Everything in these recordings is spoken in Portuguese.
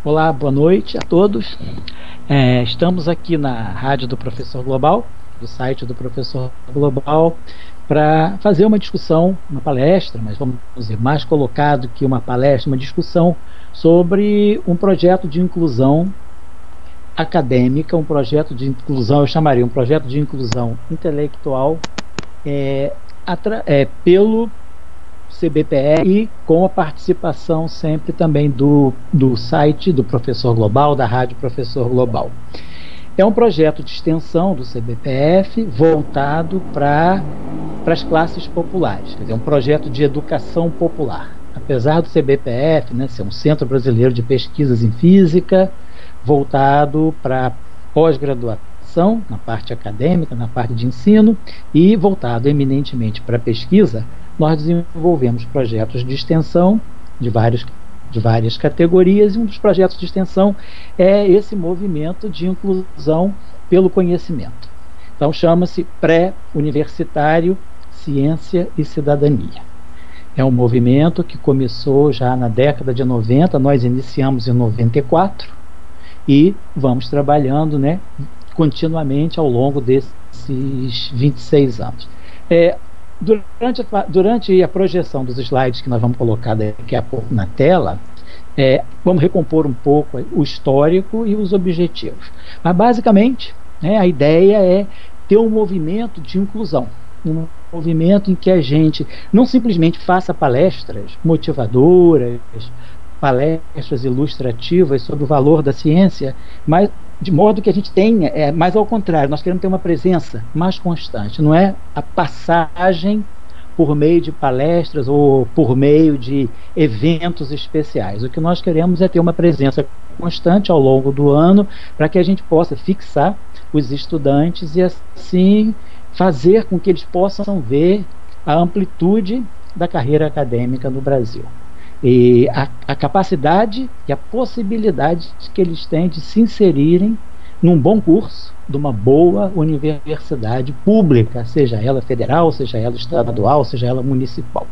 Olá, boa noite a todos. Estamos aqui na Rádio do Professor Global, do site do Professor Global, para fazer uma discussão, uma palestra, mas vamos dizer, mais colocado que uma palestra, uma discussão sobre um projeto de inclusão acadêmica, um projeto de inclusão, eu chamaria um projeto de inclusão intelectual pelo CBPE e com a participação sempre também do site do Professor Global, da Rádio Professor Global. É um projeto de extensão do CBPF voltado para as classes populares, quer dizer, um projeto de educação popular. Apesar do CBPF, né, ser um Centro Brasileiro de Pesquisas em Física, voltado para pós-graduação, na parte acadêmica, na parte de ensino, e voltado eminentemente para a pesquisa, nós desenvolvemos projetos de extensão de várias categorias, e um dos projetos de extensão é esse movimento de inclusão pelo conhecimento. Então chama-se Pré-Universitário Ciência e Cidadania. É um movimento que começou já na década de 90, nós iniciamos em 94 e vamos trabalhando, né, continuamente ao longo desses 26 anos. Durante a projeção dos slides que nós vamos colocar daqui a pouco na tela, vamos recompor um pouco o histórico e os objetivos. Mas, basicamente, a ideia é ter um movimento de inclusão, um movimento em que a gente não simplesmente faça palestras motivadoras, palestras ilustrativas sobre o valor da ciência, mas de modo que a gente tenha, mais ao contrário, nós queremos ter uma presença mais constante, não é a passagem por meio de palestras ou por meio de eventos especiais. O que nós queremos é ter uma presença constante ao longo do ano, para que a gente possa fixar os estudantes e assim fazer com que eles possam ver a amplitude da carreira acadêmica no Brasil. E a capacidade e a possibilidade que eles têm de se inserirem num bom curso de uma boa universidade pública, seja ela federal, seja ela estadual, seja ela municipal.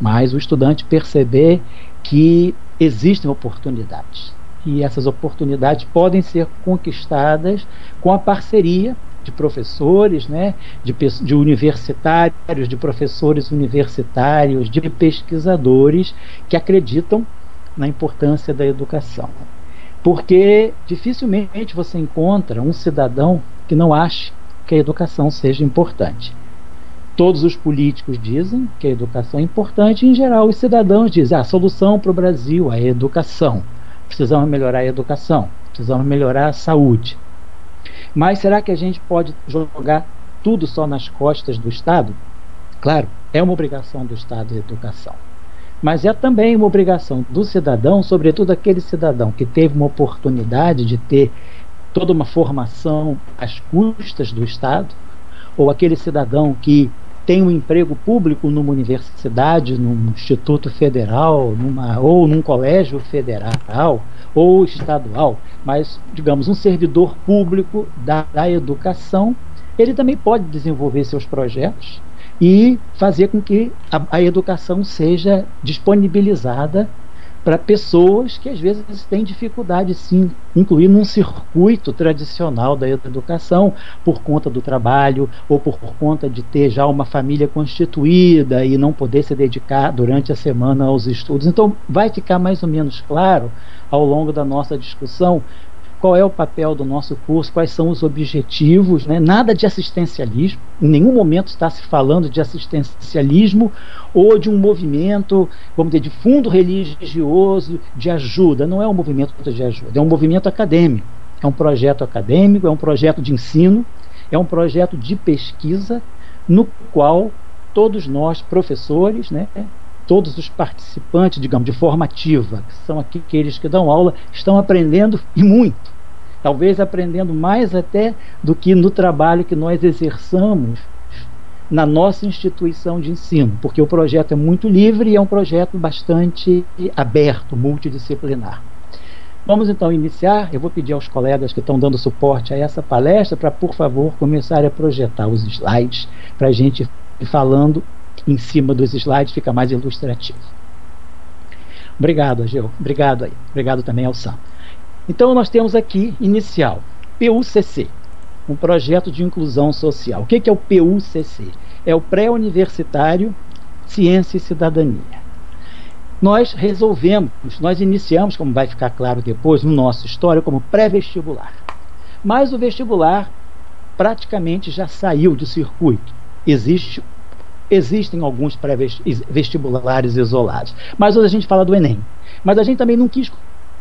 Mas o estudante perceber que existem oportunidades, e essas oportunidades podem ser conquistadas com a parceria de professores, né, de universitários, de professores universitários, de pesquisadores que acreditam na importância da educação. Porque dificilmente você encontra um cidadão que não ache que a educação seja importante. Todos os políticos dizem que a educação é importante, e em geral os cidadãos dizem a solução para o Brasil é a educação. Precisamos melhorar a educação, precisamos melhorar a saúde. Mas será que a gente pode jogar tudo só nas costas do Estado? Claro, é uma obrigação do Estado a educação. Mas é também uma obrigação do cidadão, sobretudo aquele cidadão que teve uma oportunidade de ter toda uma formação às custas do Estado, ou aquele cidadão que tem um emprego público numa universidade, num instituto federal, ou num colégio federal ou estadual, mas, digamos, um servidor público da educação, ele também pode desenvolver seus projetos e fazer com que a educação seja disponibilizada para pessoas que às vezes têm dificuldade, sim, incluir num circuito tradicional da educação, por conta do trabalho ou por conta de ter já uma família constituída e não poder se dedicar durante a semana aos estudos. Então vai ficar mais ou menos claro ao longo da nossa discussão qual é o papel do nosso curso, quais são os objetivos, né? Nada de assistencialismo, em nenhum momento está se falando de assistencialismo ou de um movimento, vamos dizer, de fundo religioso, de ajuda. Não é um movimento de ajuda, é um movimento acadêmico, é um projeto acadêmico, é um projeto de ensino, é um projeto de pesquisa, no qual todos nós, professores, né, todos os participantes, digamos, de forma ativa, que são aqueles que dão aula, estão aprendendo e muito. Talvez aprendendo mais até do que no trabalho que nós exerçamos na nossa instituição de ensino, porque o projeto é muito livre e é um projeto bastante aberto, multidisciplinar. Vamos então iniciar. Eu vou pedir aos colegas que estão dando suporte a essa palestra para, por favor, começar a projetar os slides para a gente ir falando em cima dos slides, fica mais ilustrativo. Obrigado, Ageu. Obrigado aí. Obrigado também ao Sam. Então, nós temos aqui, inicial, PUCC, um projeto de inclusão social. O que é o PUCC? É o Pré-Universitário Ciência e Cidadania. Nós iniciamos, como vai ficar claro depois no nosso história, como pré-vestibular. Mas o vestibular praticamente já saiu do circuito. Existem alguns pré-vestibulares isolados. Mas hoje a gente fala do Enem. Mas a gente também não quis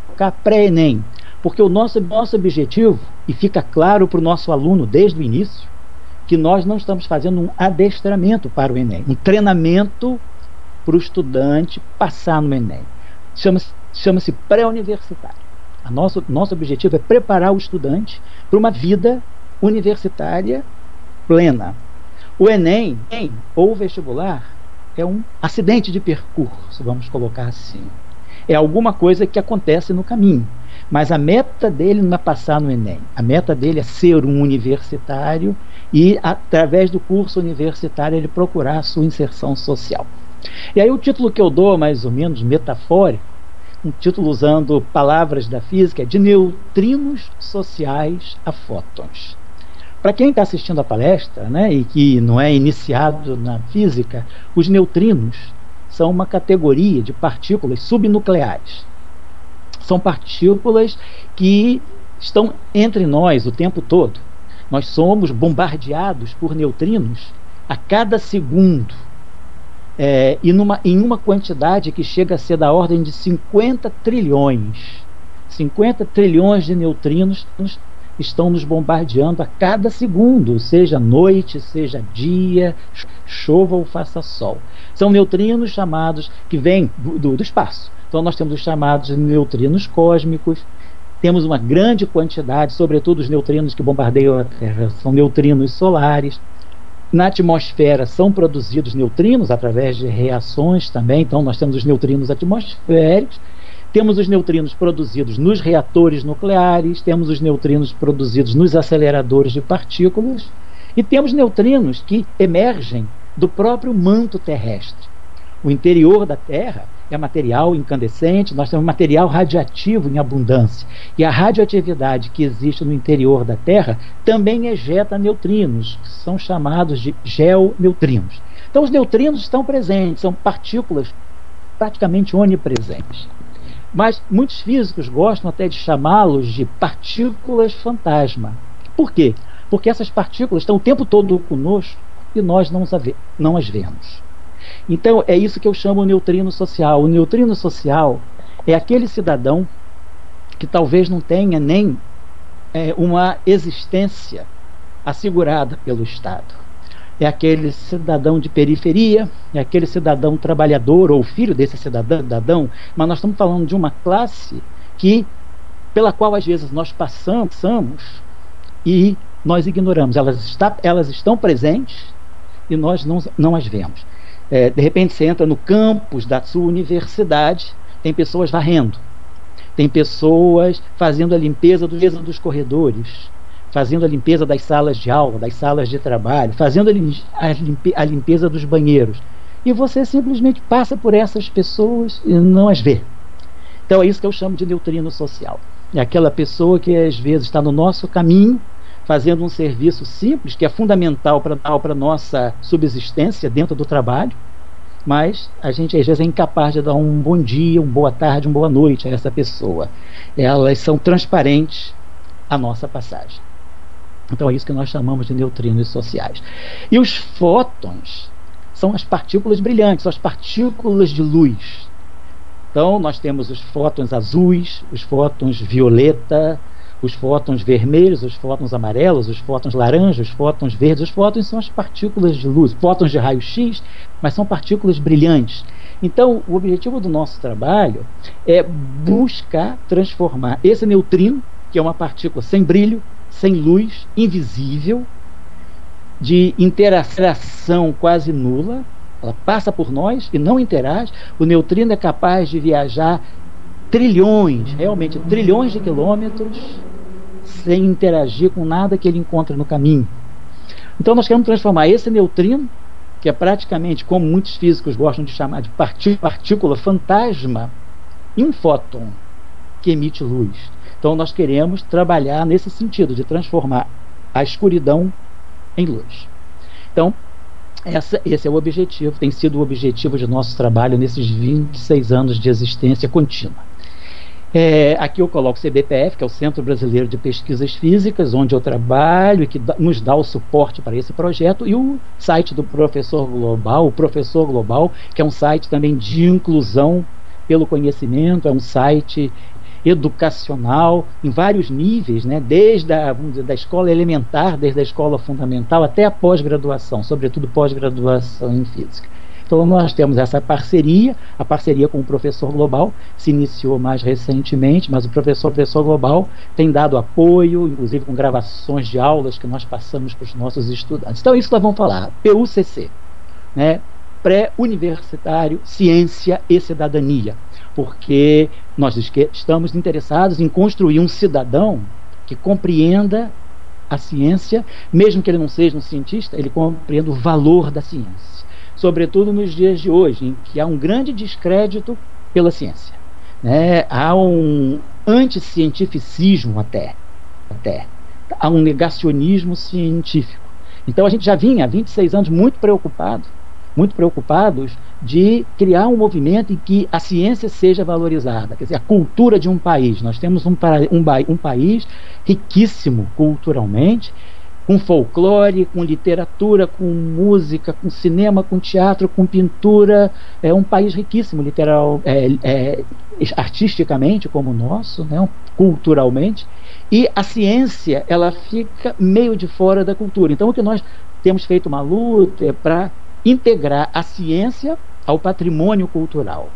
colocar pré-Enem, porque o nosso objetivo, e fica claro para o nosso aluno desde o início, que nós não estamos fazendo um adestramento para o Enem, um treinamento para o estudante passar no Enem. Chama-se pré-universitário. Nosso objetivo é preparar o estudante para uma vida universitária plena. O Enem, ou o vestibular, é um acidente de percurso, vamos colocar assim. É alguma coisa que acontece no caminho. Mas a meta dele não é passar no Enem. A meta dele é ser um universitário e, através do curso universitário, ele procurar a sua inserção social. E aí o título que eu dou, mais ou menos metafórico, um título usando palavras da física, é de neutrinos sociais a fótons. Para quem está assistindo a palestra, né, e que não é iniciado na física, os neutrinos são uma categoria de partículas subnucleares. São partículas que estão entre nós o tempo todo. Nós somos bombardeados por neutrinos a cada segundo. Em uma quantidade que chega a ser da ordem de 50 trilhões. 50 trilhões de neutrinos estão nos bombardeando a cada segundo, seja noite, seja dia, chova ou faça sol. São neutrinos chamados, que vêm do espaço. Então nós temos os chamados neutrinos cósmicos, temos uma grande quantidade, sobretudo os neutrinos que bombardeiam a Terra, são neutrinos solares. Na atmosfera são produzidos neutrinos através de reações também, então nós temos os neutrinos atmosféricos, temos os neutrinos produzidos nos reatores nucleares, temos os neutrinos produzidos nos aceleradores de partículas e temos neutrinos que emergem do próprio manto terrestre. O interior da Terra é material incandescente, nós temos material radioativo em abundância. E a radioatividade que existe no interior da Terra também ejeta neutrinos, que são chamados de geoneutrinos. Então os neutrinos estão presentes, são partículas praticamente onipresentes. Mas muitos físicos gostam até de chamá-los de partículas fantasma. Por quê? Porque essas partículas estão o tempo todo conosco e nós não as vemos. Então é isso que eu chamo de neutrino social. O neutrino social é aquele cidadão que talvez não tenha nem uma existência assegurada pelo Estado. É aquele cidadão de periferia, é aquele cidadão trabalhador ou filho desse cidadão, mas nós estamos falando de uma classe pela qual às vezes nós passamos e nós ignoramos. Elas estão presentes e nós não as vemos. De repente você entra no campus da sua universidade, tem pessoas varrendo, tem pessoas fazendo a limpeza dos corredores, fazendo a limpeza das salas de aula, das salas de trabalho, fazendo a limpeza dos banheiros. E você simplesmente passa por essas pessoas e não as vê. Então é isso que eu chamo de neutrino social. É aquela pessoa que às vezes está no nosso caminho, fazendo um serviço simples, que é fundamental para a nossa subsistência dentro do trabalho, mas a gente às vezes é incapaz de dar um bom dia, uma boa tarde, uma boa noite a essa pessoa. Elas são transparentes à nossa passagem. Então é isso que nós chamamos de neutrinos sociais. E os fótons são as partículas brilhantes, são as partículas de luz. Então nós temos os fótons azuis, os fótons violeta, os fótons vermelhos, os fótons amarelos, os fótons laranjas, os fótons verdes. Os fótons são as partículas de luz, fótons de raio-x, mas são partículas brilhantes. Então o objetivo do nosso trabalho é buscar transformar esse neutrino, que é uma partícula sem brilho, sem luz, invisível, de interação quase nula, ela passa por nós e não interage. O neutrino é capaz de viajar trilhões, realmente trilhões de quilômetros, sem interagir com nada que ele encontra no caminho. Então nós queremos transformar esse neutrino, que é praticamente, como muitos físicos gostam de chamar de partícula fantasma, e um fóton que emite luz. Então nós queremos trabalhar nesse sentido, de transformar a escuridão em luz. Então, esse é o objetivo, tem sido o objetivo de nosso trabalho nesses 26 anos de existência contínua. Aqui eu coloco o CBPF, que é o Centro Brasileiro de Pesquisas Físicas, onde eu trabalho e que nos dá o suporte para esse projeto, e o site do Professor Global, o Professor Global, que é um site também de inclusão pelo conhecimento, é um site educacional em vários níveis, né? Desde da escola elementar, desde a escola fundamental até a pós-graduação, sobretudo pós-graduação em física. Então nós temos essa parceria, a parceria com o Professor Global se iniciou mais recentemente, mas o Professor Global tem dado apoio, inclusive com gravações de aulas que nós passamos para os nossos estudantes. Então isso nós vamos falar, PUCC, né? Pré-Universitário, Ciência e Cidadania, porque nós estamos interessados em construir um cidadão que compreenda a ciência, mesmo que ele não seja um cientista, ele compreenda o valor da ciência. Sobretudo nos dias de hoje, em que há um grande descrédito pela ciência, né? Há um anticientificismo até. Há um negacionismo científico. Então a gente já vinha há 26 anos muito preocupados de criar um movimento em que a ciência seja valorizada, quer dizer, a cultura de um país. Nós temos um país riquíssimo culturalmente, com folclore, com literatura, com música, com cinema, com teatro, com pintura. É um país riquíssimo, artisticamente, como o nosso, né, culturalmente. E a ciência, ela fica meio de fora da cultura. Então, o que nós temos feito uma luta é para integrar a ciência ao patrimônio cultural.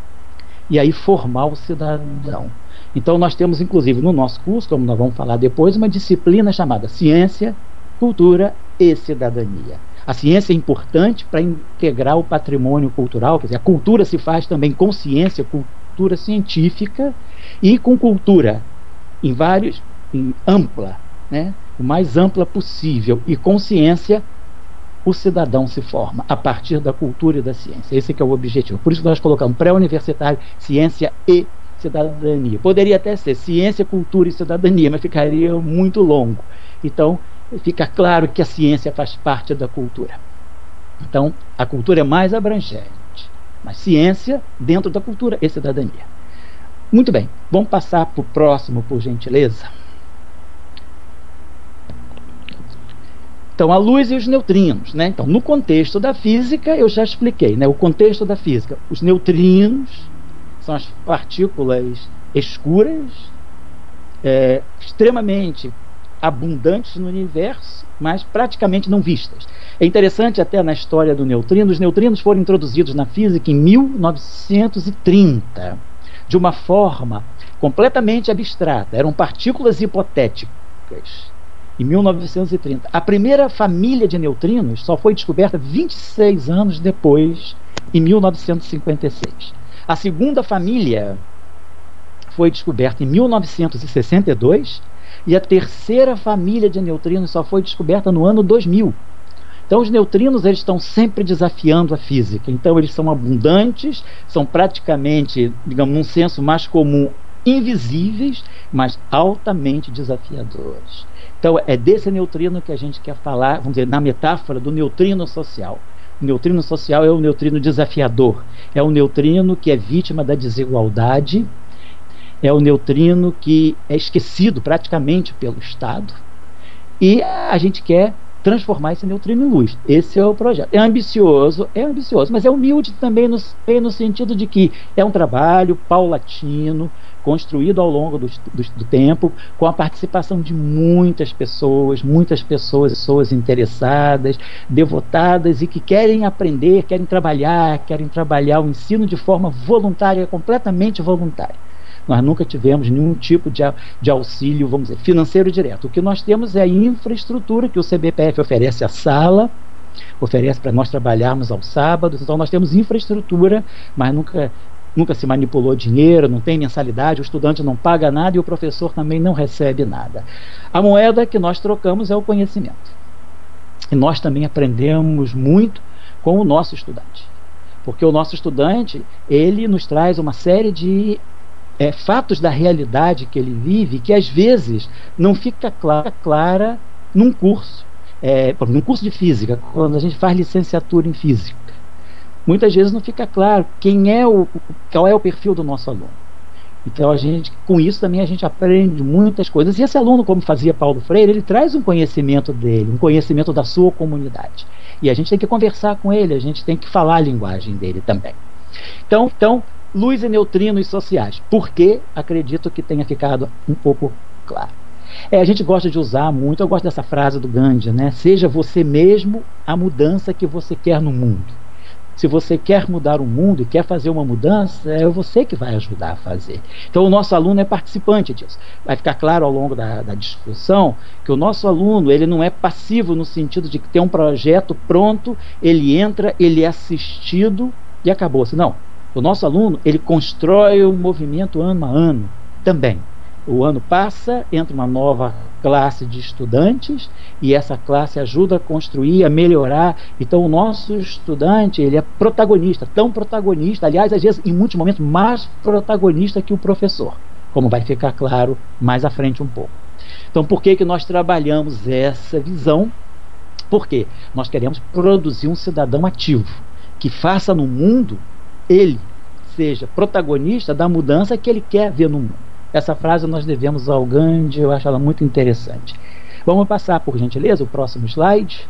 E aí formar o cidadão. Então, nós temos, inclusive, no nosso curso, como nós vamos falar depois, uma disciplina chamada Ciência, Cultura e Cidadania. A ciência é importante para integrar o patrimônio cultural, quer dizer, a cultura se faz também com ciência, cultura científica, e com cultura em ampla, né, o mais ampla possível, e com ciência o cidadão se forma a partir da cultura e da ciência. Esse que é o objetivo. Por isso que nós colocamos pré-universitário, ciência e cidadania. Poderia até ser ciência, cultura e cidadania, mas ficaria muito longo. Então, fica claro que a ciência faz parte da cultura. Então, a cultura é mais abrangente, mas ciência dentro da cultura e cidadania. Muito bem, vamos passar para o próximo, por gentileza. Então, a luz e os neutrinos, né? Então, no contexto da física, eu já expliquei, né? O contexto da física, os neutrinos são as partículas escuras, extremamente abundantes no universo, mas praticamente não vistas. É interessante até na história do neutrino, os neutrinos foram introduzidos na física em 1930, de uma forma completamente abstrata, eram partículas hipotéticas, em 1930. A primeira família de neutrinos só foi descoberta 26 anos depois, em 1956. A segunda família foi descoberta em 1962, e a terceira família de neutrinos só foi descoberta no ano 2000. Então os neutrinos, eles estão sempre desafiando a física. Então eles são abundantes, são praticamente, digamos, num senso mais comum, invisíveis, mas altamente desafiadores. Então é desse neutrino que a gente quer falar, vamos dizer, na metáfora do neutrino social. O neutrino social é o neutrino desafiador, é o neutrino que é vítima da desigualdade, é o neutrino que é esquecido praticamente pelo Estado, e a gente quer transformar esse neutrino em luz. Esse é o projeto. É ambicioso, mas é humilde também no sentido de que é um trabalho paulatino, construído ao longo do tempo, com a participação de muitas pessoas interessadas, devotadas e que querem aprender, querem trabalhar o ensino de forma voluntária, completamente voluntária. Nós nunca tivemos nenhum tipo de auxílio, vamos dizer, financeiro direto. O que nós temos é a infraestrutura que o CBPF oferece, a sala, oferece para nós trabalharmos aos sábados. Então nós temos infraestrutura, mas nunca se manipulou dinheiro, não tem mensalidade, o estudante não paga nada e o professor também não recebe nada. A moeda que nós trocamos é o conhecimento. E nós também aprendemos muito com o nosso estudante. Porque o nosso estudante, ele nos traz uma série de fatos da realidade que ele vive, que às vezes não fica clara num curso. Num curso de física, quando a gente faz licenciatura em física, muitas vezes não fica claro qual é o perfil do nosso aluno. Então com isso também a gente aprende muitas coisas. E esse aluno, como fazia Paulo Freire, ele traz um conhecimento dele, um conhecimento da sua comunidade. E a gente tem que conversar com ele, a gente tem que falar a linguagem dele também. Então, luz e neutrinos sociais. Por que acredito que tenha ficado um pouco claro? A gente gosta de usar muito, eu gosto dessa frase do Gandhi, né? Seja você mesmo a mudança que você quer no mundo. Se você quer mudar o mundo e quer fazer uma mudança, é você que vai ajudar a fazer. Então o nosso aluno é participante disso. Vai ficar claro ao longo da discussão que o nosso aluno, ele não é passivo no sentido de que tem um projeto pronto, ele entra, ele é assistido e acabou-se. Não, o nosso aluno, ele constrói o movimento ano a ano também. O ano passa, entra uma nova classe de estudantes e essa classe ajuda a construir, a melhorar. Então o nosso estudante, ele é protagonista, tão protagonista, aliás, às vezes, em muitos momentos, mais protagonista que o professor, como vai ficar claro mais à frente um pouco. Então por que nós trabalhamos essa visão? Porque nós queremos produzir um cidadão ativo, que faça no mundo, ele seja protagonista da mudança que ele quer ver no mundo. Essa frase nós devemos ao Gandhi, eu acho ela muito interessante. Vamos passar, por gentileza, o próximo slide.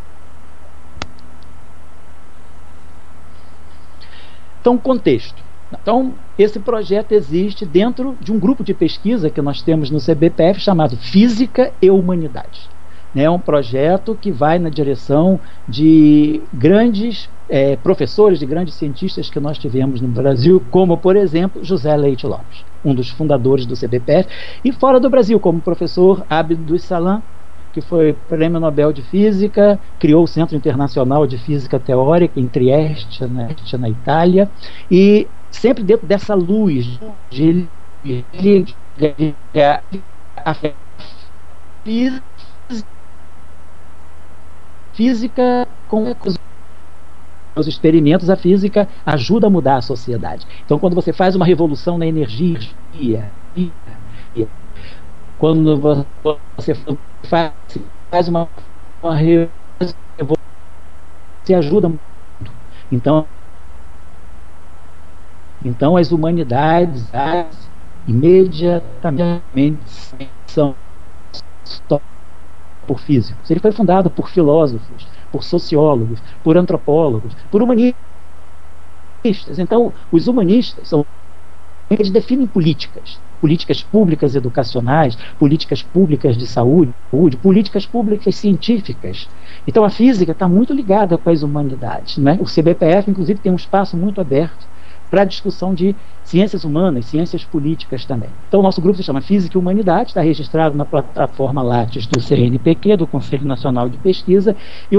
Então, contexto. Então, esse projeto existe dentro de um grupo de pesquisa que nós temos no CBPF chamado Física e Humanidade. É um projeto que vai na direção de grandes professores, de grandes cientistas que nós tivemos no Brasil, como, por exemplo, José Leite Lopes, um dos fundadores do CBPF, e fora do Brasil, como o professor Abdus Salam, que foi Prêmio Nobel de Física, criou o Centro Internacional de Física Teórica em Trieste, na Itália, e sempre dentro dessa luz de a física com os experimentos, a física ajuda a mudar a sociedade. Então, quando você faz uma revolução na energia, quando você faz uma revolução, você ajuda muito. Então as humanidades imediatamente são por físicos. Ele foi fundado por filósofos, por sociólogos, por antropólogos, por humanistas. Então, os humanistas eles definem políticas públicas educacionais, políticas públicas de saúde, políticas públicas científicas. Então, a física está muito ligada com as humanidades, né? O CBPF, inclusive, tem um espaço muito aberto para a discussão de ciências humanas, ciências políticas também. Então, o nosso grupo se chama Física e Humanidade, está registrado na plataforma Lattes do CNPq, do Conselho Nacional de Pesquisa, e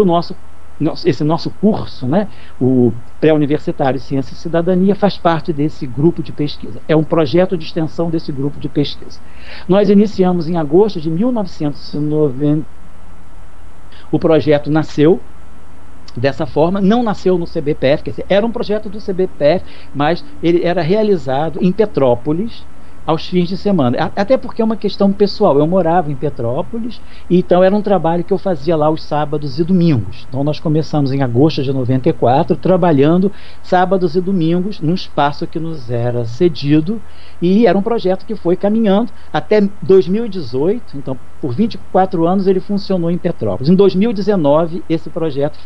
esse nosso curso, né, o pré-universitário Ciência e Cidadania, faz parte desse grupo de pesquisa. É um projeto de extensão desse grupo de pesquisa. Nós iniciamos em agosto de 1990. O projeto nasceu dessa forma, não nasceu no CBPF, quer dizer, era um projeto do CBPF, mas ele era realizado em Petrópolis aos fins de semana, até porque é uma questão pessoal. Eu morava em Petrópolis, e então era um trabalho que eu fazia lá os sábados e domingos. Então nós começamos em agosto de 94, trabalhando sábados e domingos num espaço que nos era cedido, e era um projeto que foi caminhando até 2018, então por 24 anos ele funcionou em Petrópolis. Em 2019 esse projeto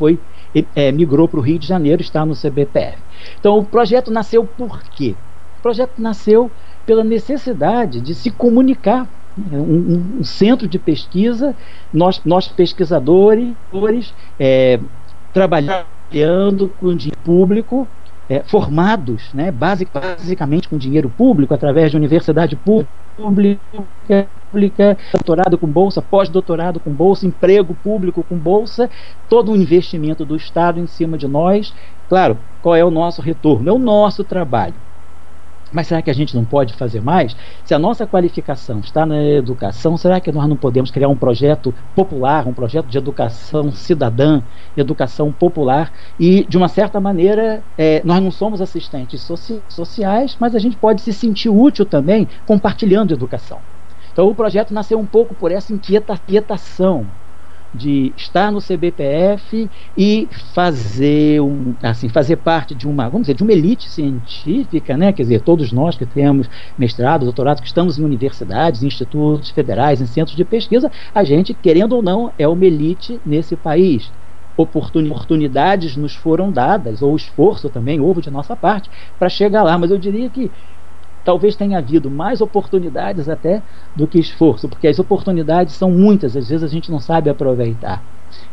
migrou para o Rio de Janeiro, está no CBPF. Então o projeto nasceu por quê? O projeto nasceu pela necessidade de se comunicar, um centro de pesquisa, nós pesquisadores, trabalhando com dinheiro público, formados, né, basicamente com dinheiro público, através de universidade pública, doutorado com bolsa, pós-doutorado com bolsa, emprego público com bolsa, todo um investimento do Estado em cima de nós. Claro, qual é o nosso retorno? É o nosso trabalho. Mas será que a gente não pode fazer mais? Se a nossa qualificação está na educação, será que nós não podemos criar um projeto popular, um projeto de educação cidadã, educação popular? E, de uma certa maneira, nós não somos assistentes sociais, mas a gente pode se sentir útil também compartilhando educação. Então, o projeto nasceu um pouco por essa inquietação de estar no CBPF e fazer parte de uma, vamos dizer, de uma elite científica, né? Quer dizer, todos nós que temos mestrado, doutorado, que estamos em universidades, em institutos federais, em centros de pesquisa, a gente, querendo ou não, é uma elite nesse país. Oportunidades nos foram dadas, ou esforço também houve de nossa parte para chegar lá, mas eu diria que talvez tenha havido mais oportunidades até do que esforço, porque as oportunidades são muitas, às vezes a gente não sabe aproveitar.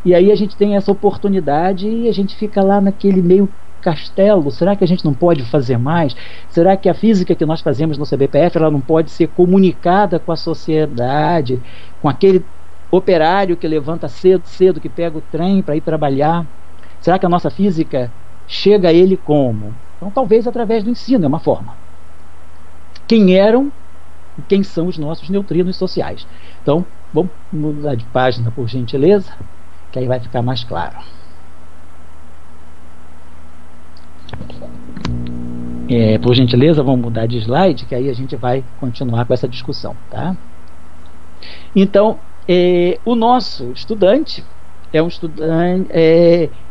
E aí a gente tem essa oportunidade e a gente fica lá naquele meio castelo. Será que a gente não pode fazer mais? Será que a física que nós fazemos no CBPF ela não pode ser comunicada com a sociedade, com aquele operário que levanta cedo, que pega o trem para ir trabalhar? Será que a nossa física chega a ele como? Então talvez através do ensino, é uma forma. Quem eram e quem são os nossos neutrinos sociais. Então, vamos mudar de página, por gentileza, que aí vai ficar mais claro. Por gentileza, vamos mudar de slide, que aí a gente vai continuar com essa discussão, tá? Então, o nosso estudante é um estudante...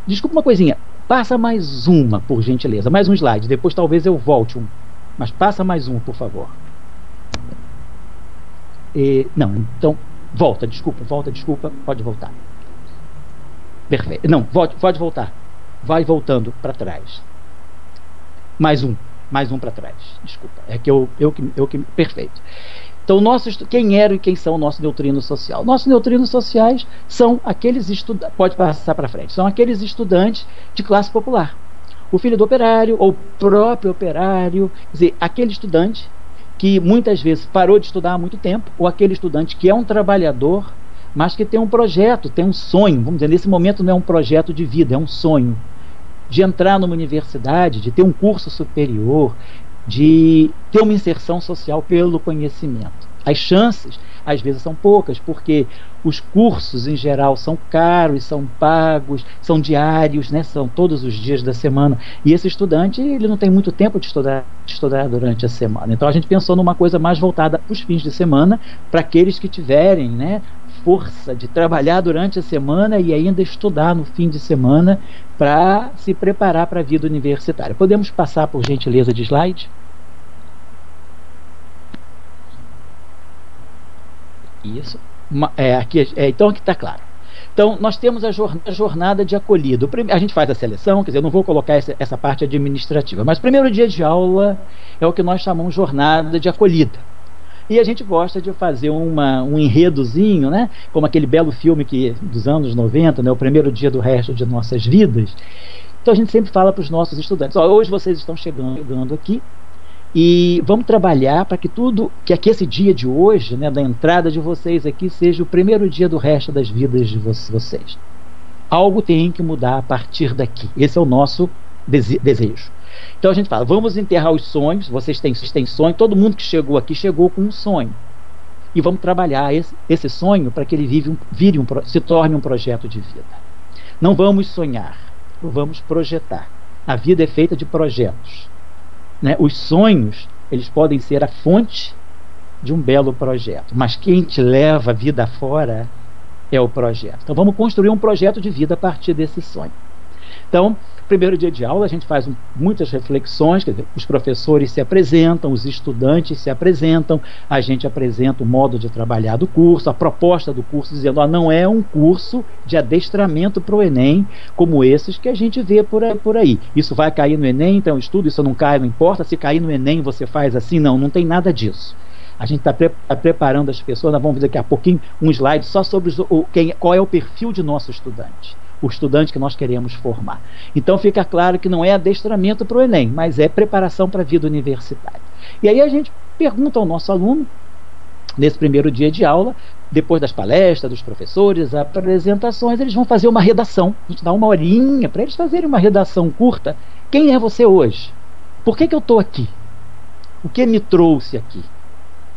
desculpa uma coisinha, passa mais uma, por gentileza, mais um slide, depois talvez eu volte mas passa mais um, por favor. Não, então, volta, desculpa, pode voltar. Perfeito. Não, pode voltar. Vai voltando para trás. Mais um para trás. Desculpa. É que eu perfeito. Então, quem era e quem são o nosso neutrino social? Nossos neutrinos sociais são aqueles estudantes, pode passar para frente, são aqueles estudantes de classe popular. O filho do operário, ou o próprio operário, quer dizer, aquele estudante que muitas vezes parou de estudar há muito tempo, ou aquele estudante que é um trabalhador, mas que tem um projeto, tem um sonho, vamos dizer, nesse momento não é um projeto de vida, é um sonho, de entrar numa universidade, de ter um curso superior, de ter uma inserção social pelo conhecimento. As chances, às vezes, são poucas, porque os cursos, em geral, são caros, são pagos, são diários, né? São todos os dias da semana. E esse estudante, ele não tem muito tempo de estudar durante a semana. Então, a gente pensou numa coisa mais voltada para os fins de semana, para aqueles que tiverem, né, força de trabalhar durante a semana e ainda estudar no fim de semana para se preparar para a vida universitária. Podemos passar, por gentileza, de slide? Isso. Então aqui está claro. Então nós temos a jornada de acolhida. A gente faz a seleção, quer dizer, eu não vou colocar essa parte administrativa, mas o primeiro dia de aula é o que nós chamamos de jornada de acolhida. E a gente gosta de fazer um enredozinho, né? Como aquele belo filme dos anos 90, né? O primeiro dia do resto de nossas vidas. Então a gente sempre fala para os nossos estudantes, hoje vocês estão chegando aqui, e vamos trabalhar para que esse dia de hoje, né, da entrada de vocês aqui, seja o primeiro dia do resto das vidas de vocês. Algo tem que mudar a partir daqui. Esse é o nosso desejo. Então a gente fala, vamos enterrar os sonhos, vocês têm sonho, todo mundo que chegou aqui chegou com um sonho. E vamos trabalhar esse sonho para que ele se torne um projeto de vida. Não vamos sonhar, vamos projetar. A vida é feita de projetos. Né? Os sonhos, eles podem ser a fonte de um belo projeto, mas quem te leva a vida fora é o projeto. Então vamos construir um projeto de vida a partir desse sonho. Então, primeiro dia de aula a gente faz muitas reflexões, quer dizer, os professores se apresentam, os estudantes se apresentam, a gente apresenta o modo de trabalhar do curso, a proposta do curso, dizendo, não é um curso de adestramento para o Enem, como esses que a gente vê por aí. Isso vai cair no Enem, então estudo, isso não cai, não importa, se cair no Enem você faz assim, não tem nada disso. A gente está preparando as pessoas, nós vamos ver daqui a pouquinho um slide só sobre qual é o perfil de nosso estudante. O estudante que nós queremos formar. Então fica claro que não é adestramento para o Enem, mas é preparação para a vida universitária. E aí a gente pergunta ao nosso aluno, nesse primeiro dia de aula, depois das palestras, dos professores, apresentações, eles vão fazer uma redação. A gente dá uma horinha para eles fazerem uma redação curta. Quem é você hoje? Por que eu estou aqui? O que me trouxe aqui?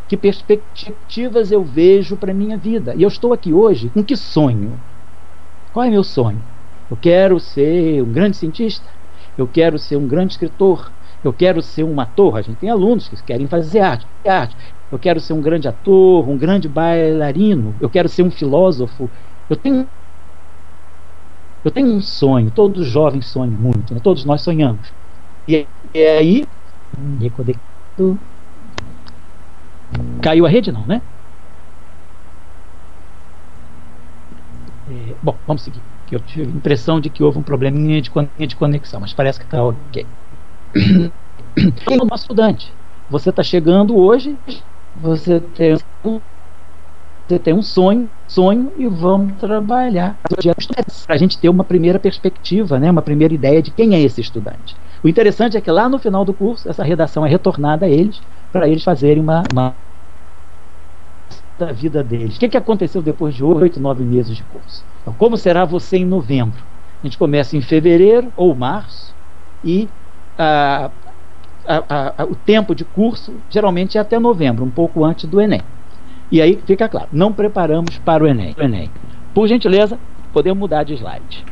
Que perspectivas eu vejo para a minha vida? E eu estou aqui hoje com que sonho? Qual é meu sonho? Eu quero ser um grande cientista, eu quero ser um grande escritor, eu quero ser um ator. A gente tem alunos que querem fazer arte. Eu quero ser um grande ator, um grande bailarino, eu quero ser um filósofo. Eu tenho um sonho, todos os jovens sonham muito, né? Todos nós sonhamos. E aí, caiu a rede não, né? Bom, vamos seguir. Eu tive a impressão de que houve um probleminha de conexão, mas parece que está ok. Quem é o nosso estudante? Você está chegando hoje, você tem um sonho e vamos trabalhar para a gente ter uma primeira perspectiva, né, uma primeira ideia de quem é esse estudante. O interessante é que lá no final do curso, essa redação é retornada a eles, para eles fazerem uma da vida deles. O que aconteceu depois de 8, 9 meses de curso? Então, como será você em novembro? A gente começa em fevereiro ou março e o tempo de curso geralmente é até novembro, um pouco antes do Enem. E aí fica claro, não preparamos para o Enem. Por gentileza, podemos mudar de slide.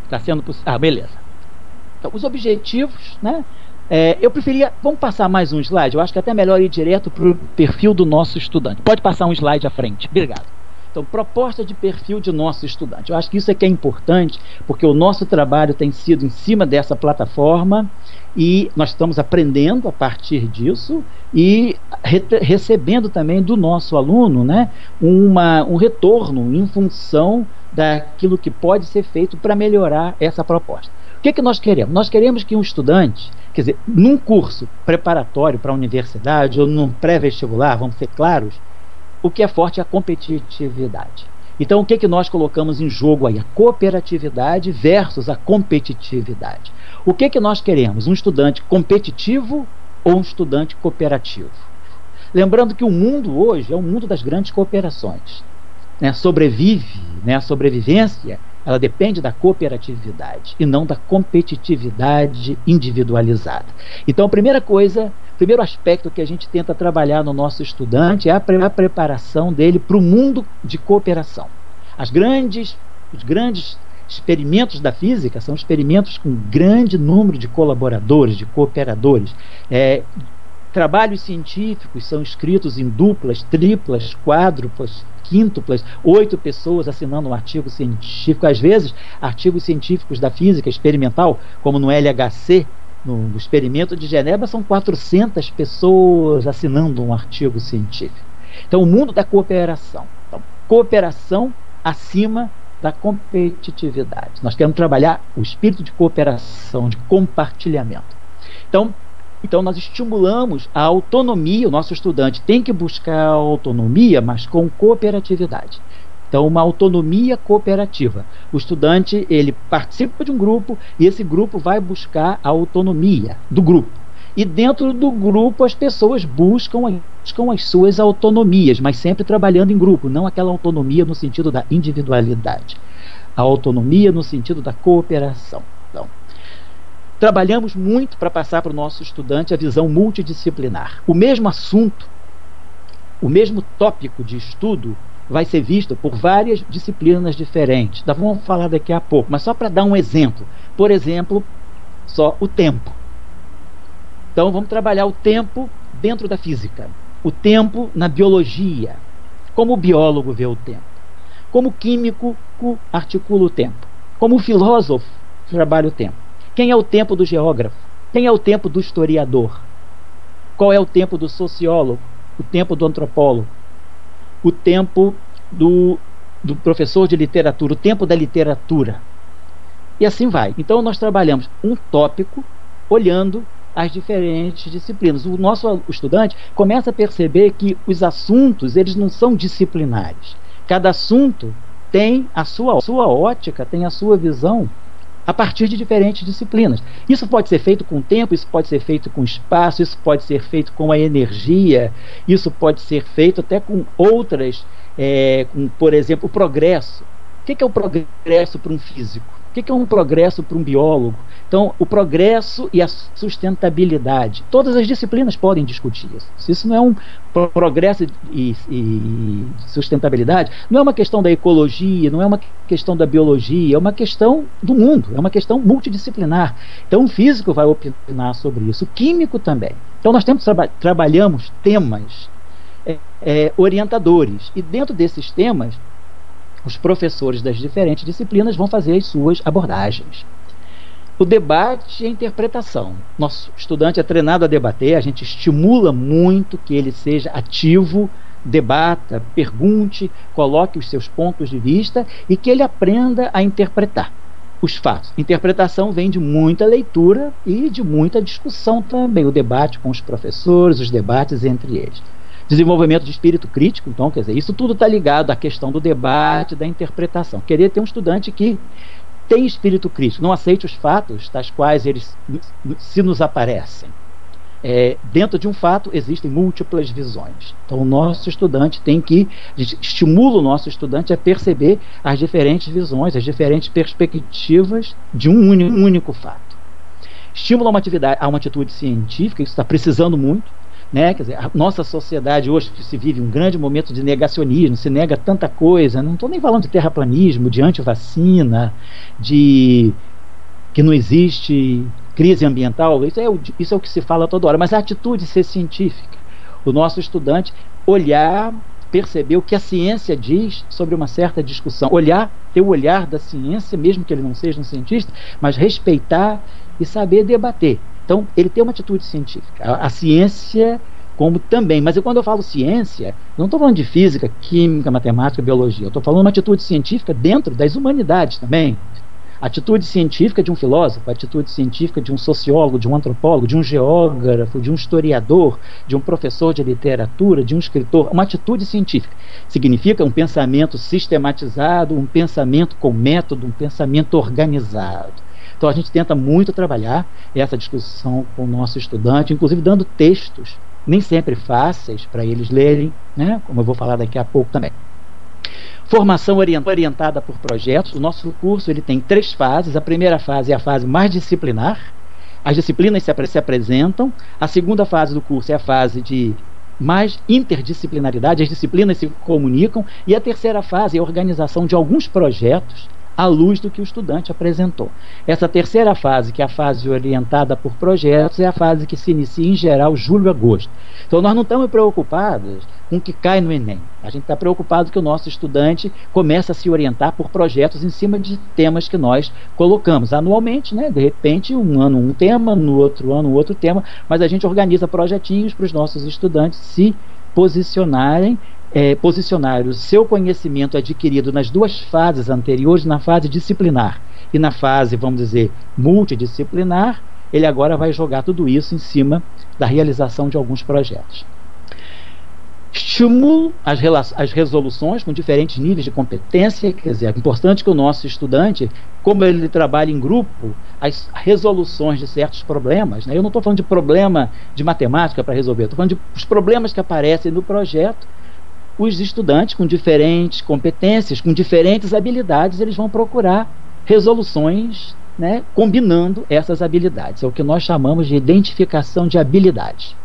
Está sendo possível. Beleza. Então, os objetivos, né? Eu preferia, vamos passar mais um slide, eu acho que é até melhor ir direto para o perfil do nosso estudante. Pode passar um slide à frente, obrigado. Então, proposta de perfil de nosso estudante. Eu acho que isso é que é importante, porque o nosso trabalho tem sido em cima dessa plataforma e nós estamos aprendendo a partir disso e recebendo também do nosso aluno, né, um retorno em função daquilo que pode ser feito para melhorar essa proposta. O que nós queremos? Nós queremos que um estudante, quer dizer, num curso preparatório para a universidade ou num pré-vestibular, vamos ser claros, o que é forte é a competitividade. Então, o que nós colocamos em jogo aí? A cooperatividade versus a competitividade. O que nós queremos? Um estudante competitivo ou um estudante cooperativo? Lembrando que o mundo hoje é o mundo das grandes cooperações. Né? A sobrevivência, ela depende da cooperatividade e não da competitividade individualizada. Então, a primeiro aspecto que a gente tenta trabalhar no nosso estudante é a preparação dele para o mundo de cooperação. Os grandes experimentos da física são experimentos com grande número de colaboradores, de cooperadores. Trabalhos científicos são escritos em duplas, triplas, quádruplas, quíntuplas, 8 pessoas assinando um artigo científico. Às vezes, artigos científicos da física experimental, como no LHC, no experimento de Genebra, são 400 pessoas assinando um artigo científico. Então, o mundo da cooperação. Então, cooperação acima da competitividade. Nós queremos trabalhar o espírito de cooperação, de compartilhamento. Então, nós estimulamos a autonomia. O nosso estudante tem que buscar a autonomia, mas com cooperatividade. Então, uma autonomia cooperativa. O estudante, ele participa de um grupo e esse grupo vai buscar a autonomia do grupo. E dentro do grupo as pessoas buscam as suas autonomias, mas sempre trabalhando em grupo, não aquela autonomia no sentido da individualidade. A autonomia no sentido da cooperação. Então, trabalhamos muito para passar para o nosso estudante a visão multidisciplinar. O mesmo assunto, o mesmo tópico de estudo vai ser visto por várias disciplinas diferentes. Vamos falar daqui a pouco, mas só para dar um exemplo. Por exemplo, só o tempo. Então, vamos trabalhar o tempo dentro da física, o tempo na biologia, como o biólogo vê o tempo, como o químico articula o tempo, como o filósofo trabalha o tempo. Quem é o tempo do geógrafo? Quem é o tempo do historiador? Qual é o tempo do sociólogo? O tempo do antropólogo? O tempo do professor de literatura? O tempo da literatura? E assim vai. Então, nós trabalhamos um tópico olhando as diferentes disciplinas. O nosso estudante começa a perceber que os assuntos, eles não são disciplinares. Cada assunto tem a sua ótica, tem a sua visão a partir de diferentes disciplinas. Isso pode ser feito com tempo, isso pode ser feito com espaço, isso pode ser feito com a energia, isso pode ser feito até com outras, por exemplo, o progresso. O que é o progresso para um físico? O que é um progresso para um biólogo? Então, o progresso e a sustentabilidade. Todas as disciplinas podem discutir isso. Se isso não é um progresso e sustentabilidade, não é uma questão da ecologia, não é uma questão da biologia, é uma questão do mundo, é uma questão multidisciplinar. Então, o físico vai opinar sobre isso, o químico também. Então, nós trabalhamos temas orientadores, e dentro desses temas, os professores das diferentes disciplinas vão fazer as suas abordagens. O debate e a interpretação. Nosso estudante é treinado a debater, a gente estimula muito que ele seja ativo, debata, pergunte, coloque os seus pontos de vista e que ele aprenda a interpretar os fatos. Interpretação vem de muita leitura e de muita discussão também, o debate com os professores, os debates entre eles. Desenvolvimento de espírito crítico, então, quer dizer, isso tudo está ligado à questão do debate, da interpretação. Querer ter um estudante que tem espírito crítico, não aceite os fatos, tais quais eles se nos aparecem. Dentro de um fato existem múltiplas visões. Então, o nosso estudante tem que, a gente estimula o nosso estudante a perceber as diferentes visões, as diferentes perspectivas de um único fato. Estimula a uma atitude científica, isso está precisando muito. Quer dizer, a nossa sociedade hoje que se vive um grande momento de negacionismo, se nega tanta coisa, não estou nem falando de terraplanismo, de antivacina, de que não existe crise ambiental, isso é o que se fala toda hora, mas a atitude de ser científica, o nosso estudante olhar, perceber o que a ciência diz sobre uma certa discussão, ter o olhar da ciência, mesmo que ele não seja um cientista, mas respeitar e saber debater. Então, ele tem uma atitude científica. A ciência, como também. Mas quando eu falo ciência, não estou falando de física, química, matemática, biologia. Eu estou falando de uma atitude científica dentro das humanidades também. Atitude científica de um filósofo, atitude científica de um sociólogo, de um antropólogo, de um geógrafo, de um historiador, de um professor de literatura, de um escritor. Uma atitude científica significa um pensamento sistematizado, um pensamento com método, um pensamento organizado. Então a gente tenta muito trabalhar essa discussão com o nosso estudante, inclusive dando textos, nem sempre fáceis para eles lerem, como eu vou falar daqui a pouco também. Formação orientada por projetos. O nosso curso ele tem 3 fases. A primeira fase é a fase mais disciplinar. As disciplinas se apresentam. A segunda fase do curso é a fase de mais interdisciplinaridade, as disciplinas se comunicam. E a terceira fase é a organização de alguns projetos à luz do que o estudante apresentou. Essa terceira fase, que é a fase orientada por projetos, é a fase que se inicia em geral julho a agosto. Então nós não estamos preocupados com o que cai no Enem. A gente está preocupado que o nosso estudante comece a se orientar por projetos em cima de temas que nós colocamos anualmente, de repente um ano um tema, no outro ano outro tema, mas a gente organiza projetinhos para os nossos estudantes se posicionarem, posicionar o seu conhecimento adquirido nas 2 fases anteriores, na fase disciplinar e na fase, vamos dizer, multidisciplinar. Ele agora vai jogar tudo isso em cima da realização de alguns projetos. Estimulo as resoluções com diferentes níveis de competência, quer dizer, é importante que o nosso estudante, como ele trabalha em grupo, as resoluções de certos problemas, eu não estou falando de problema de matemática para resolver, estou falando dos problemas que aparecem no projeto. Os estudantes com diferentes competências, com diferentes habilidades, eles vão procurar resoluções, combinando essas habilidades. É o que nós chamamos de identificação de habilidades.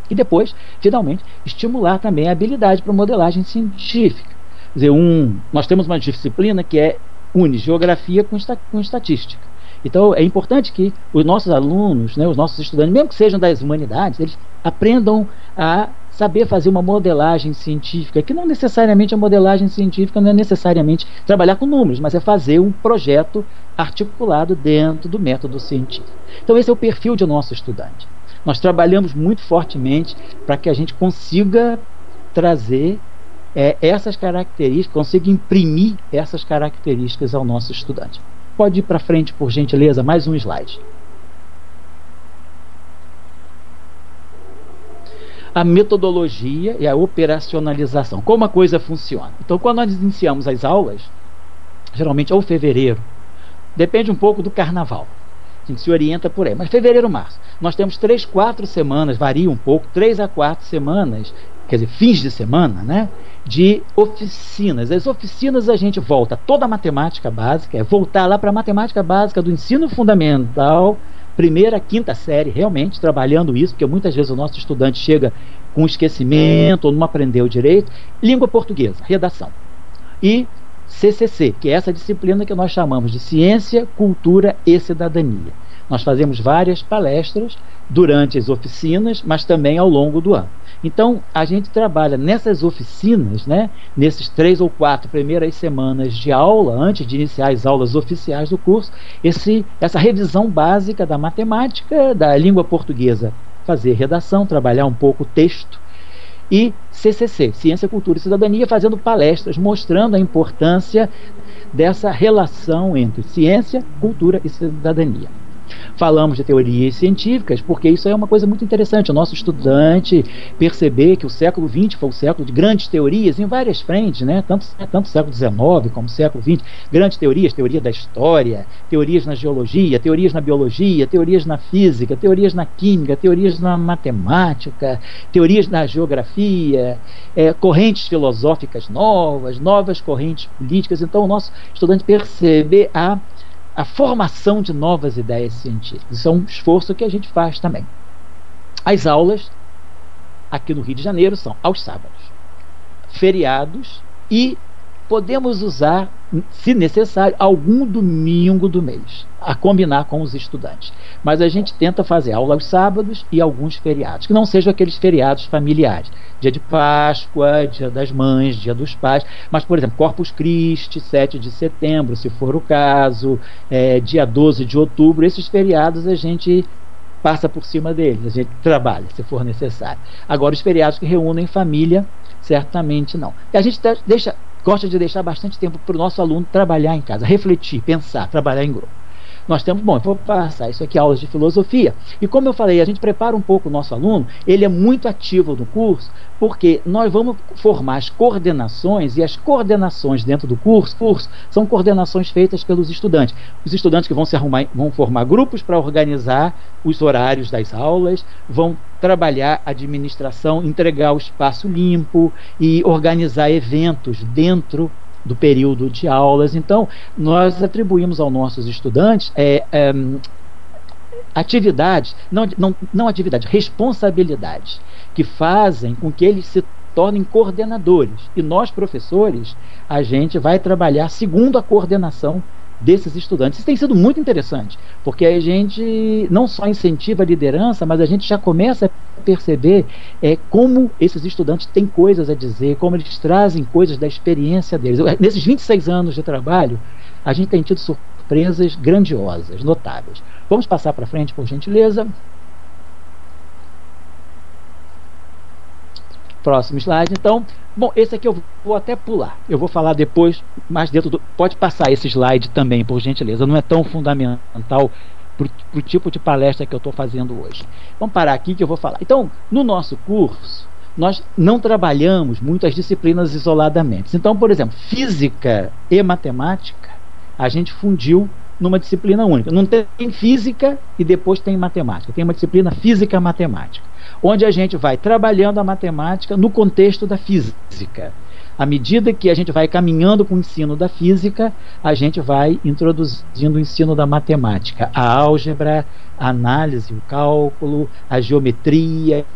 E depois, finalmente, estimular também a habilidade para modelagem científica. Quer dizer, nós temos uma disciplina que une geografia com estatística. Então, é importante que os nossos alunos, os nossos estudantes, mesmo que sejam das humanidades, eles aprendam a saber fazer uma modelagem científica, que não necessariamente a modelagem científica não é necessariamente trabalhar com números, mas é fazer um projeto articulado dentro do método científico. Então esse é o perfil de nosso estudante. Nós trabalhamos muito fortemente para que a gente consiga trazer essas características, consiga imprimir essas características ao nosso estudante. Pode ir para frente, por gentileza, mais um slide. A metodologia e a operacionalização. Como a coisa funciona. Então, quando nós iniciamos as aulas, geralmente é o fevereiro, depende um pouco do carnaval. A gente se orienta por aí. Mas fevereiro, março. Nós temos 3, 4 semanas, varia um pouco, 3 a 4 semanas quer dizer, fins de semana, né, de oficinas. As oficinas a gente volta toda a matemática básica, é voltar lá para a matemática básica do ensino fundamental, primeira, quinta série, realmente trabalhando isso, porque muitas vezes o nosso estudante chega com esquecimento ou não aprendeu direito. Língua portuguesa, redação. E CCC, que é essa disciplina que nós chamamos de Ciência, Cultura e Cidadania. Nós fazemos várias palestras durante as oficinas, mas também ao longo do ano. Então, a gente trabalha nessas oficinas, né, nesses 3 ou 4 primeiras semanas de aula, antes de iniciar as aulas oficiais do curso, essa revisão básica da matemática, da língua portuguesa, fazer redação, trabalhar um pouco o texto, e CCC, Ciência, Cultura e Cidadania, fazendo palestras, mostrando a importância dessa relação entre ciência, cultura e cidadania. Falamos de teorias científicas, porque isso é uma coisa muito interessante, o nosso estudante perceber que o século XX foi um século de grandes teorias em várias frentes, né? tanto século XIX como século XX, grandes teorias, teoria da história, teorias na geologia, teorias na biologia, teorias na física, teorias na química, teorias na matemática, teorias na geografia, correntes filosóficas novas correntes políticas. Então o nosso estudante perceber a formação de novas ideias científicas. Isso é um esforço que a gente faz também. As aulas aqui no Rio de Janeiro são aos sábados, feriados, e podemos usar, se necessário, algum domingo do mês, a combinar com os estudantes. Mas a gente tenta fazer aula aos sábados e alguns feriados, que não sejam aqueles feriados familiares. Dia de Páscoa, Dia das Mães, Dia dos Pais, mas, por exemplo, Corpus Christi, 7 de setembro, se for o caso, dia 12 de outubro, esses feriados a gente passa por cima deles, a gente trabalha, se for necessário. Agora, os feriados que reúnem família, certamente não. E a gente gosta de deixar bastante tempo para o nosso aluno trabalhar em casa, refletir, pensar, trabalhar em grupo. Nós temos, eu vou passar isso aqui, aulas de filosofia, e como eu falei, a gente prepara um pouco o nosso aluno, ele é muito ativo no curso, porque nós vamos formar as coordenações, e as coordenações dentro do curso são coordenações feitas pelos estudantes. Os estudantes que vão formar grupos para organizar os horários das aulas, vão trabalhar a administração, entregar o espaço limpo e organizar eventos dentro do período de aulas. Então, nós atribuímos aos nossos estudantes atividades, não atividades, responsabilidades, que fazem com que eles se tornem coordenadores. E nós, professores, a gente vai trabalhar segundo a coordenação desses estudantes. Isso tem sido muito interessante, porque a gente não só incentiva a liderança, mas a gente já começa a perceber como esses estudantes têm coisas a dizer, como eles trazem coisas da experiência deles. Nesses 26 anos de trabalho, a gente tem tido surpresas grandiosas, notáveis. Vamos passar para frente, por gentileza. Próximo slide, então. Bom, esse aqui eu vou até pular. Eu vou falar depois, mais dentro do... Pode passar esse slide também, por gentileza. Não é tão fundamental para o tipo de palestra que eu estou fazendo hoje. Vamos parar aqui que eu vou falar. Então, no nosso curso, nós não trabalhamos muitas disciplinas isoladamente. Então, por exemplo, física e matemática, a gente fundiu numa disciplina única. Não tem física e depois tem matemática. Tem uma disciplina física-matemática, onde a gente vai trabalhando a matemática no contexto da física. À medida que a gente vai caminhando com o ensino da física, a gente vai introduzindo o ensino da matemática, a álgebra, a análise, o cálculo, a geometria,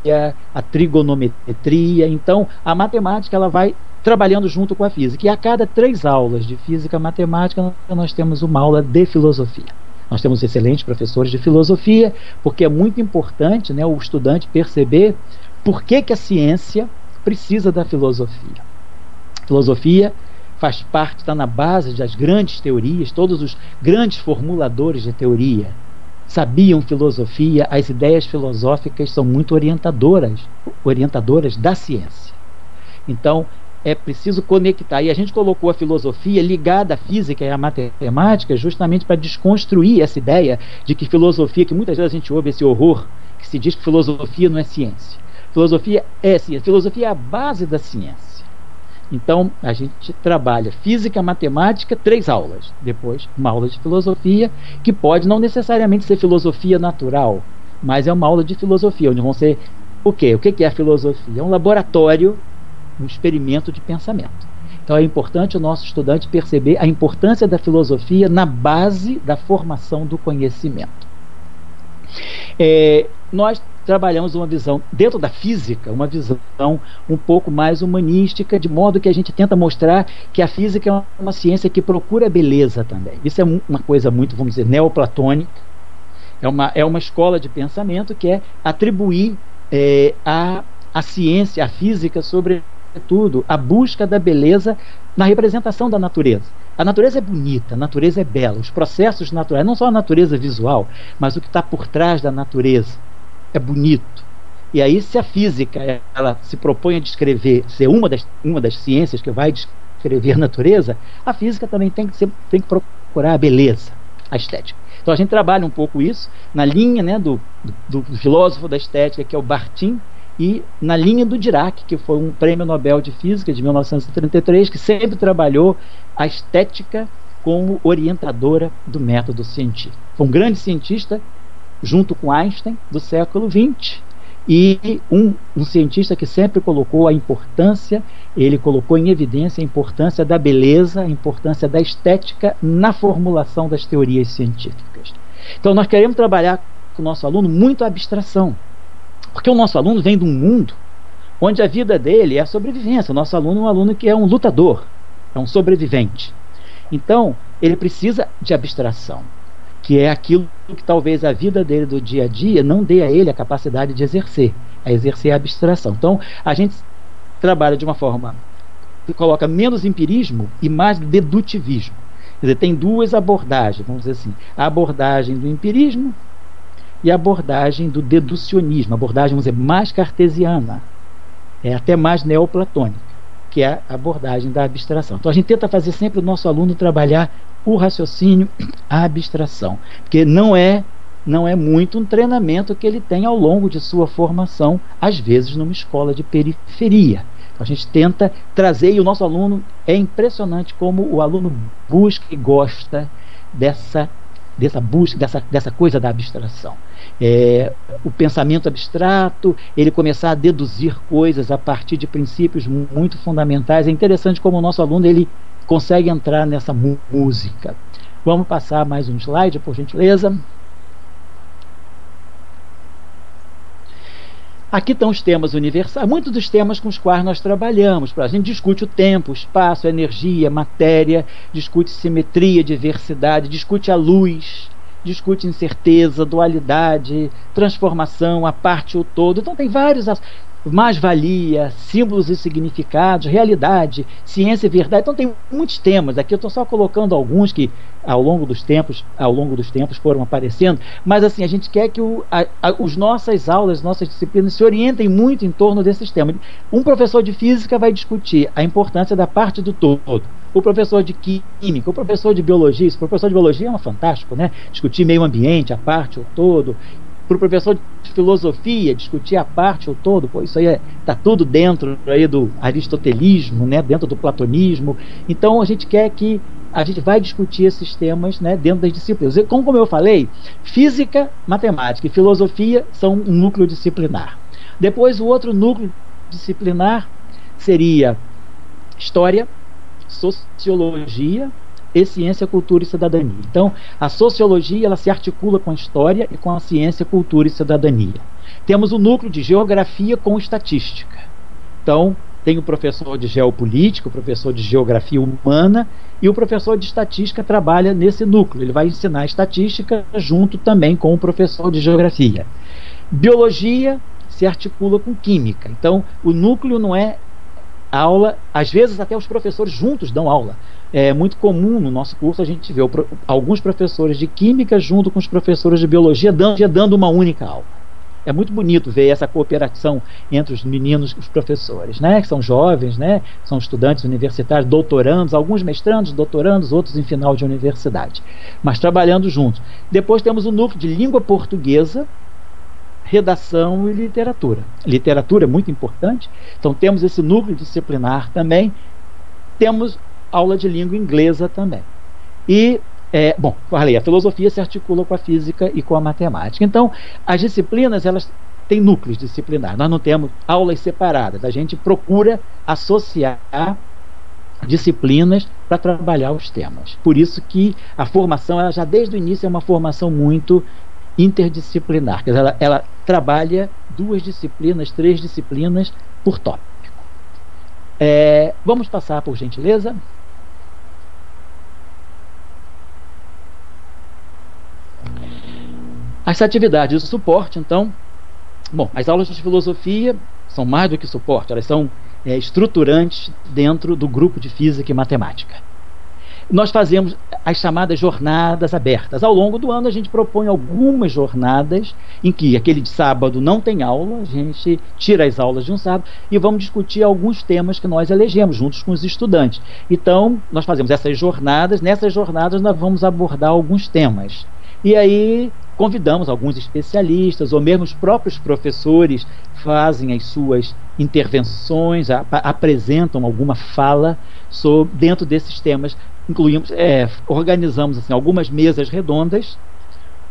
a trigonometria. Então, a matemática ela vai trabalhando junto com a física. E a cada 3 aulas de física e matemática, nós temos uma aula de filosofia. Nós temos excelentes professores de filosofia, porque é muito importante, né, o estudante perceber por que a ciência precisa da filosofia. A filosofia faz parte, está na base das grandes teorias, todos os grandes formuladores de teoria sabiam filosofia, as ideias filosóficas são muito orientadoras da ciência. Então, é preciso conectar, e a gente colocou a filosofia ligada à física e à matemática justamente para desconstruir essa ideia de que filosofia, que muitas vezes a gente ouve esse horror, que se diz que filosofia não é ciência. Filosofia é ciência, filosofia é a base da ciência. Então, a gente trabalha física, matemática, 3 aulas, depois uma aula de filosofia, que pode não necessariamente ser filosofia natural, mas é uma aula de filosofia, onde vão ser o quê? O que é a filosofia? É um laboratório, um experimento de pensamento. Então é importante o nosso estudante perceber a importância da filosofia na base da formação do conhecimento. Nós trabalhamos uma visão, dentro da física, uma visão um pouco mais humanística, de modo que a gente tenta mostrar que a física é uma ciência que procura beleza também. Isso é uma coisa muito, vamos dizer, neoplatônica. É uma escola de pensamento que é atribuir a ciência, a física, sobretudo, a busca da beleza na representação da natureza. A natureza é bonita, a natureza é bela, os processos naturais, não só a natureza visual, mas o que está por trás da natureza é bonito. E aí, se a física ela se propõe a descrever, ser uma das ciências que vai descrever a natureza, a física também tem que procurar a beleza, a estética. Então a gente trabalha um pouco isso na linha, né, do filósofo da estética, que é o Bakhtin, e na linha do Dirac, que foi um prêmio Nobel de Física de 1933, que sempre trabalhou a estética como orientadora do método científico. Foi um grande cientista, junto com Einstein, do século XX, e um cientista que sempre colocou a importância, ele colocou em evidência a importância da beleza, a importância da estética na formulação das teorias científicas. Então nós queremos trabalhar com o nosso aluno muito a abstração, porque o nosso aluno vem de um mundo onde a vida dele é a sobrevivência. O nosso aluno é um aluno que é um lutador, é um sobrevivente. Então, ele precisa de abstração, que é aquilo que talvez a vida dele do dia a dia não dê a ele a capacidade de exercer a abstração. Então, a gente trabalha de uma forma que coloca menos empirismo e mais dedutivismo. Quer dizer, tem duas abordagens, vamos dizer assim, a abordagem do empirismo e a abordagem do deducionismo, a abordagem, vamos dizer, mais cartesiana, até mais neoplatônica, que é a abordagem da abstração. Então a gente tenta fazer sempre o nosso aluno trabalhar o raciocínio, a abstração, porque não é muito um treinamento que ele tem ao longo de sua formação, às vezes numa escola de periferia. Então a gente tenta trazer, e o nosso aluno, é impressionante como o aluno busca e gosta dessa busca, dessa coisa da abstração. O pensamento abstrato, ele começar a deduzir coisas a partir de princípios muito fundamentais. É interessante como o nosso aluno ele consegue entrar nessa música. Vamos passar mais um slide, por gentileza. Aqui estão os temas universais, muitos dos temas com os quais nós trabalhamos. A gente discute o tempo, o espaço, a energia, a matéria, discute simetria, diversidade, discute a luz, discute incerteza, dualidade, transformação, a parte ou todo. Então tem vários, mais-valia, símbolos e significados, realidade, ciência e verdade. Então tem muitos temas. Aqui eu estou só colocando alguns que ao longo dos tempos foram aparecendo, mas assim, a gente quer que as nossas aulas, nossas disciplinas se orientem muito em torno desses temas. Um professor de física vai discutir a importância da parte do todo, o professor de química, o professor de biologia, o professor de biologia é fantástico, né? Discutir meio ambiente, a parte, o todo. Para o professor de filosofia, discutir a parte ou todo, isso aí está tudo dentro aí do aristotelismo, né, dentro do platonismo. Então a gente quer que a gente vai discutir esses temas, né, dentro das disciplinas. E como eu falei, física, matemática e filosofia são um núcleo disciplinar. Depois o outro núcleo disciplinar seria história, sociologia e ciência, cultura e cidadania. Então, a sociologia ela se articula com a história e com a ciência, cultura e cidadania. Temos o núcleo de geografia com estatística. Então, tem o professor de geopolítica, o professor de geografia humana, e o professor de estatística trabalha nesse núcleo. Ele vai ensinar estatística junto também com o professor de geografia. Biologia se articula com química. Então, o núcleo não é aula, às vezes até os professores juntos dão aula. É muito comum no nosso curso a gente ver alguns professores de química junto com os professores de biologia dando uma única aula. É muito bonito ver essa cooperação entre os meninos e os professores, né? Que são jovens, né? São estudantes universitários, doutorandos, alguns mestrandos, doutorandos, outros em final de universidade, mas trabalhando juntos. Depois temos o núcleo de língua portuguesa, redação e literatura. Literatura é muito importante, então temos esse núcleo disciplinar também. Temos aula de língua inglesa também. E, falei, a filosofia se articula com a física e com a matemática. Então, as disciplinas, elas tem núcleos disciplinares, nós não temos aulas separadas, a gente procura associar disciplinas para trabalhar os temas. Por isso que a formação, ela já desde o início é uma formação muito interdisciplinar, quer dizer, ela trabalha 2 disciplinas, 3 disciplinas por tópico. Vamos passar, por gentileza. As atividades de suporte, então, bom, as aulas de filosofia são mais do que suporte, elas são estruturantes dentro do grupo de física e matemática. Nós fazemos as chamadas jornadas abertas. Ao longo do ano a gente propõe algumas jornadas em que aquele sábado não tem aula, a gente tira as aulas de um sábado e vamos discutir alguns temas que nós elegemos juntos com os estudantes. Então, nós fazemos essas jornadas, nessas jornadas nós vamos abordar alguns temas. E aí convidamos alguns especialistas, ou mesmo os próprios professores fazem as suas intervenções, apresentam alguma fala dentro desses temas. Incluímos, organizamos assim, algumas mesas redondas,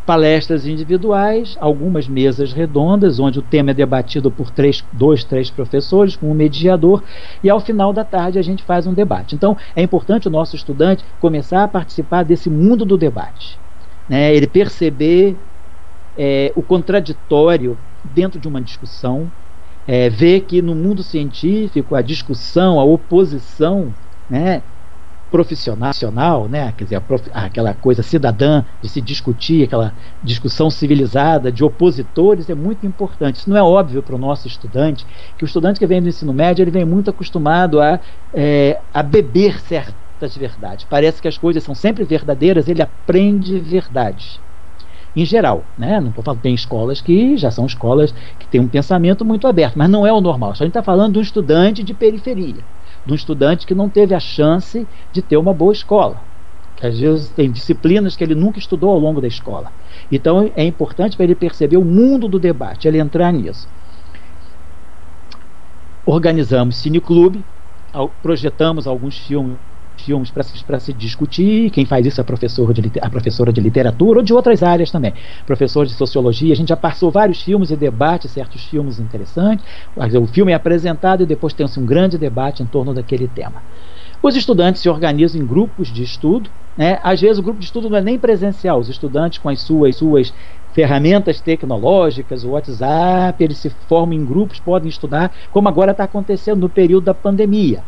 palestras individuais, algumas mesas redondas, onde o tema é debatido por 2, 3 professores, com um mediador, e ao final da tarde a gente faz um debate. Então, é importante o nosso estudante começar a participar desse mundo do debate. Ele perceber o contraditório dentro de uma discussão, ver que no mundo científico a discussão, a oposição, profissional, quer dizer, aquela coisa cidadã de se discutir, aquela discussão civilizada de opositores é muito importante. Isso não é óbvio para o nosso estudante, que o estudante que vem do ensino médio, ele vem muito acostumado a beber certas verdades. Parece que as coisas são sempre verdadeiras, ele aprende verdades. Em geral, não estou falando, tem escolas que já são escolas que têm um pensamento muito aberto, mas não é o normal. A gente está falando de um estudante de periferia, de um estudante que não teve a chance de ter uma boa escola, que às vezes tem disciplinas que ele nunca estudou ao longo da escola. Então é importante para ele perceber o mundo do debate, ele entrar nisso. Organizamos cineclube, projetamos alguns filmes para se discutir. Quem faz isso é a professora de literatura ou de outras áreas também, professor de sociologia. A gente já passou vários filmes e debate certos filmes interessantes. O filme é apresentado e depois tem-se um grande debate em torno daquele tema. Os estudantes se organizam em grupos de estudo, Às vezes o grupo de estudo não é nem presencial, os estudantes com as suas ferramentas tecnológicas, o WhatsApp, eles se formam em grupos, podem estudar, como agora está acontecendo no período da pandemia.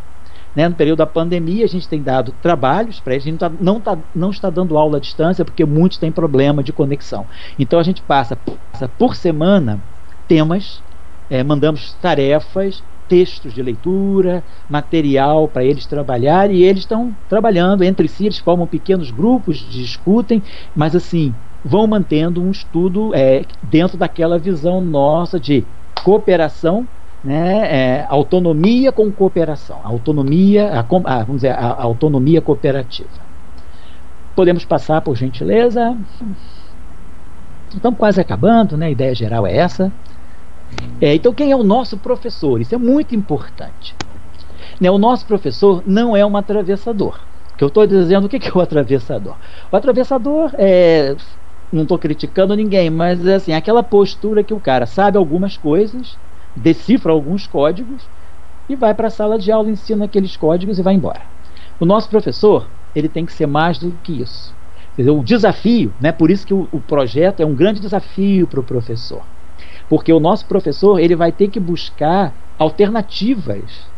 No período da pandemia a gente tem dado trabalhos para eles, a gente não está dando aula à distância porque muitos têm problema de conexão. Então a gente passa por semana temas, mandamos tarefas, textos de leitura, material para eles trabalhar, e eles estão trabalhando entre si, eles formam pequenos grupos, discutem, mas assim, vão mantendo um estudo dentro daquela visão nossa de cooperação, autonomia com cooperação, vamos dizer, a autonomia cooperativa. Podemos passar, por gentileza. Estamos quase acabando, a ideia geral é essa. Então, quem é o nosso professor? Isso é muito importante. O nosso professor não é um atravessador. Que eu estou dizendo, o que é o atravessador? O atravessador não estou criticando ninguém, mas assim, aquela postura que o cara sabe algumas coisas, decifra alguns códigos e vai para a sala de aula, ensina aqueles códigos e vai embora. O nosso professor, ele tem que ser mais do que isso. Quer dizer, o desafio, por isso que o projeto é um grande desafio para o professor, porque o nosso professor, ele vai ter que buscar alternativas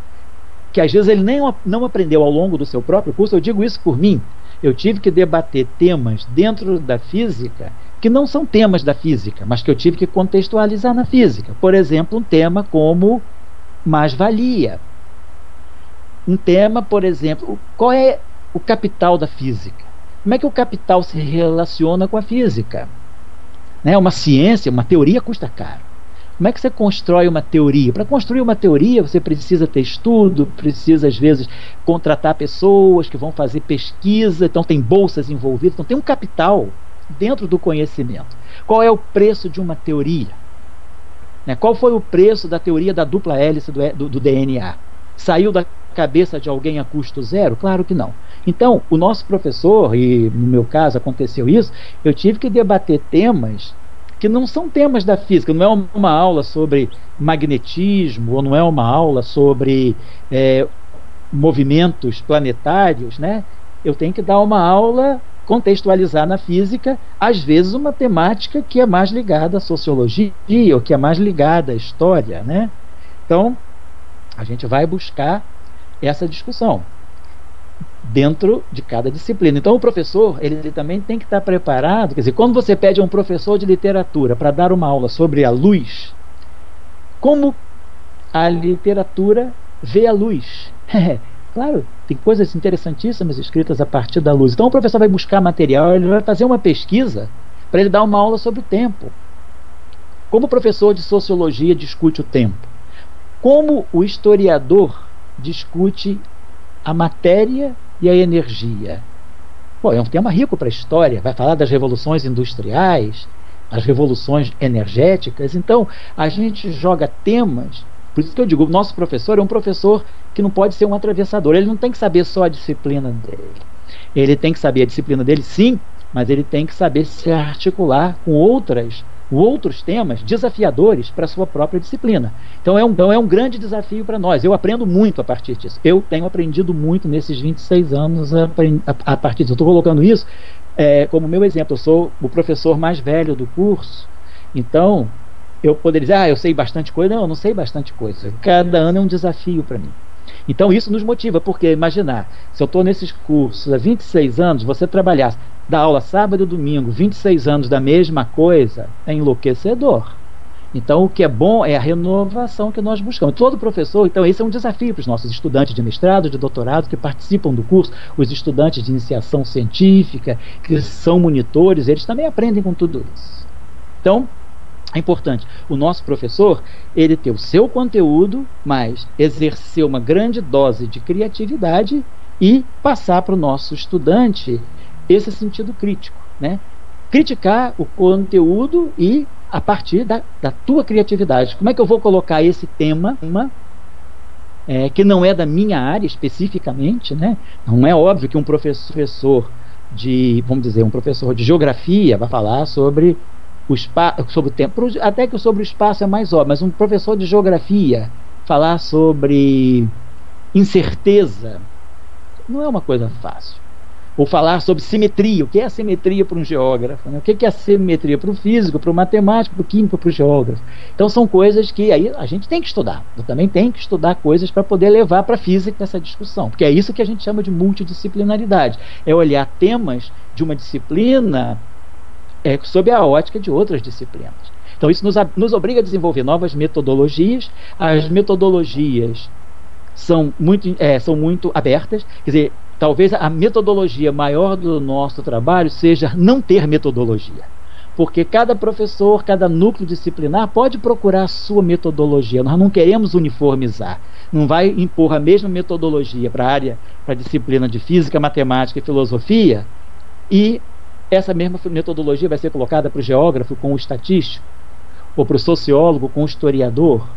que às vezes ele nem não aprendeu ao longo do seu próprio curso. Eu digo isso por mim, eu tive que debater temas dentro da física que não são temas da física, mas que eu tive que contextualizar na física. Por exemplo, um tema como mais-valia. Um tema, por exemplo, qual é o capital da física? Como é que o capital se relaciona com a física? Uma ciência, uma teoria custa caro. Como é que você constrói uma teoria? Para construir uma teoria, você precisa ter estudo, precisa, às vezes, contratar pessoas que vão fazer pesquisa, então tem bolsas envolvidas, então tem um capital dentro do conhecimento. Qual é o preço de uma teoria? Qual foi o preço da teoria da dupla hélice do DNA? Saiu da cabeça de alguém a custo zero? Claro que não. Então, o nosso professor, e no meu caso aconteceu isso, eu tive que debater temas que não são temas da física, não é uma aula sobre magnetismo, ou não é uma aula sobre movimentos planetários, né? Eu tenho que dar uma aula, contextualizar na física, às vezes uma temática que é mais ligada à sociologia, ou que é mais ligada à história, né? Então, a gente vai buscar essa discussão dentro de cada disciplina. Então o professor, ele também tem que estar preparado, quer dizer, quando você pede a um professor de literatura para dar uma aula sobre a luz, como a literatura vê a luz? Claro, tem coisas interessantíssimas escritas a partir da luz. Então o professor vai buscar material, ele vai fazer uma pesquisa para ele dar uma aula sobre o tempo. Como o professor de sociologia discute o tempo? Como o historiador discute a matéria e a energia? Pô, é um tema rico para a história, vai falar das revoluções industriais, as revoluções energéticas. Então, a gente joga temas, por isso que eu digo, o nosso professor é um professor que não pode ser um atravessador, ele não tem que saber só a disciplina dele. Ele tem que saber a disciplina dele, sim, mas ele tem que saber se articular com outros temas desafiadores para a sua própria disciplina. Então é um grande desafio para nós. Eu aprendo muito a partir disso. Eu tenho aprendido muito nesses 26 anos a partir disso. Eu estou colocando isso como meu exemplo. Eu sou o professor mais velho do curso, então eu poderia dizer, eu sei bastante coisa. Não, eu não sei bastante coisa. Cada ano é um desafio para mim. Então isso nos motiva, porque imaginar, se eu estou nesses cursos há 26 anos, você trabalhar da aula sábado e domingo, 26 anos da mesma coisa, é enlouquecedor. Então o que é bom é a renovação que nós buscamos. Todo professor, então esse é um desafio para os nossos estudantes de mestrado, de doutorado que participam do curso, os estudantes de iniciação científica, que são monitores, eles também aprendem com tudo isso. Então é importante o nosso professor, ele ter o seu conteúdo, mas exercer uma grande dose de criatividade e passar para o nosso estudante esse sentido crítico, né? Criticar o conteúdo e a partir da tua criatividade. Como é que eu vou colocar esse tema, que não é da minha área especificamente, né? Não é óbvio que um professor vamos dizer, um professor de geografia vai falar sobre sobre o tempo, até que sobre o espaço é mais óbvio, mas um professor de geografia falar sobre incerteza não é uma coisa fácil. Ou falar sobre simetria, o que é a simetria para um geógrafo, né? O que é a simetria para o físico, para o matemático, para o químico, para o geógrafo. Então são coisas que aí a gente tem que estudar. Eu também tenho que estudar coisas para poder levar para a física essa discussão, porque é isso que a gente chama de multidisciplinaridade, é olhar temas de uma disciplina sob a ótica de outras disciplinas. Então isso nos obriga a desenvolver novas metodologias. As metodologias são muito abertas, quer dizer, talvez a metodologia maior do nosso trabalho seja não ter metodologia, porque cada professor, cada núcleo disciplinar pode procurar a sua metodologia. Nós não queremos uniformizar, não vai impor a mesma metodologia para a disciplina de física, matemática e filosofia, e essa mesma metodologia vai ser colocada para o geógrafo com o estatístico, ou para o sociólogo com o historiador.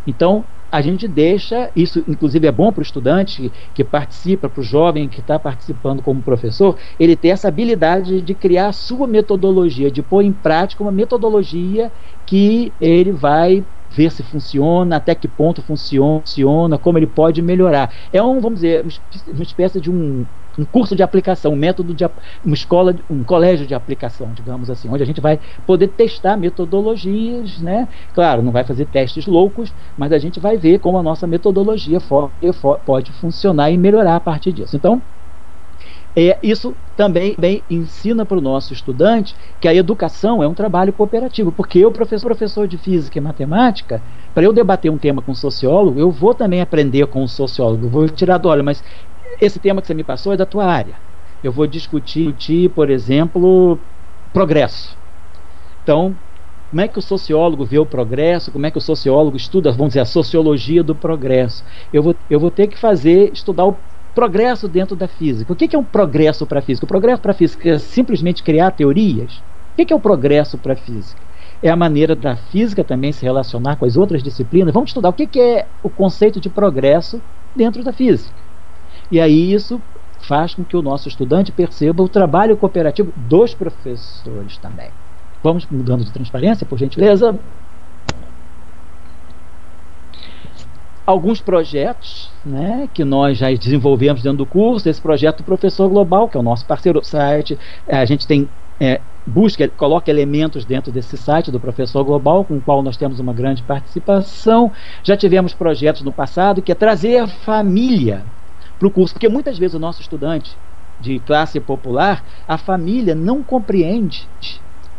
Então a gente deixa, isso inclusive é bom para o estudante que participa, para o jovem que está participando como professor, ele ter essa habilidade de criar a sua metodologia, de pôr em prática uma metodologia que ele vai ver se funciona, até que ponto funciona, como ele pode melhorar. Vamos dizer, uma espécie de um curso de aplicação, um colégio de aplicação, digamos assim, onde a gente vai poder testar metodologias, né? Claro, não vai fazer testes loucos, mas a gente vai ver como a nossa metodologia pode funcionar e melhorar a partir disso. Então, isso também ensina para o nosso estudante que a educação é um trabalho cooperativo, porque eu, professor de física e matemática, para eu debater um tema com um sociólogo, eu vou também aprender com o sociólogo, vou tirar do olho, mas esse tema que você me passou é da tua área. Eu vou discutir, por exemplo, progresso. Então, como é que o sociólogo vê o progresso? Como é que o sociólogo estuda, vamos dizer, a sociologia do progresso? Eu vou ter que estudar o progresso dentro da física. O que é um progresso para a física? O progresso para a física é simplesmente criar teorias? O que é o progresso para a física? É a maneira da física também se relacionar com as outras disciplinas. Vamos estudar o que é o conceito de progresso dentro da física. E aí isso faz com que o nosso estudante perceba o trabalho cooperativo dos professores também. Vamos mudando de transparência, por gentileza. Alguns projetos, né, que nós já desenvolvemos dentro do curso. Esse projeto do Professor Global, que é o nosso parceiro site, a gente tem coloca elementos dentro desse site do Professor Global, com o qual nós temos uma grande participação. Já tivemos projetos no passado que é trazer a família para o curso, porque muitas vezes o nosso estudante de classe popular, a família não compreende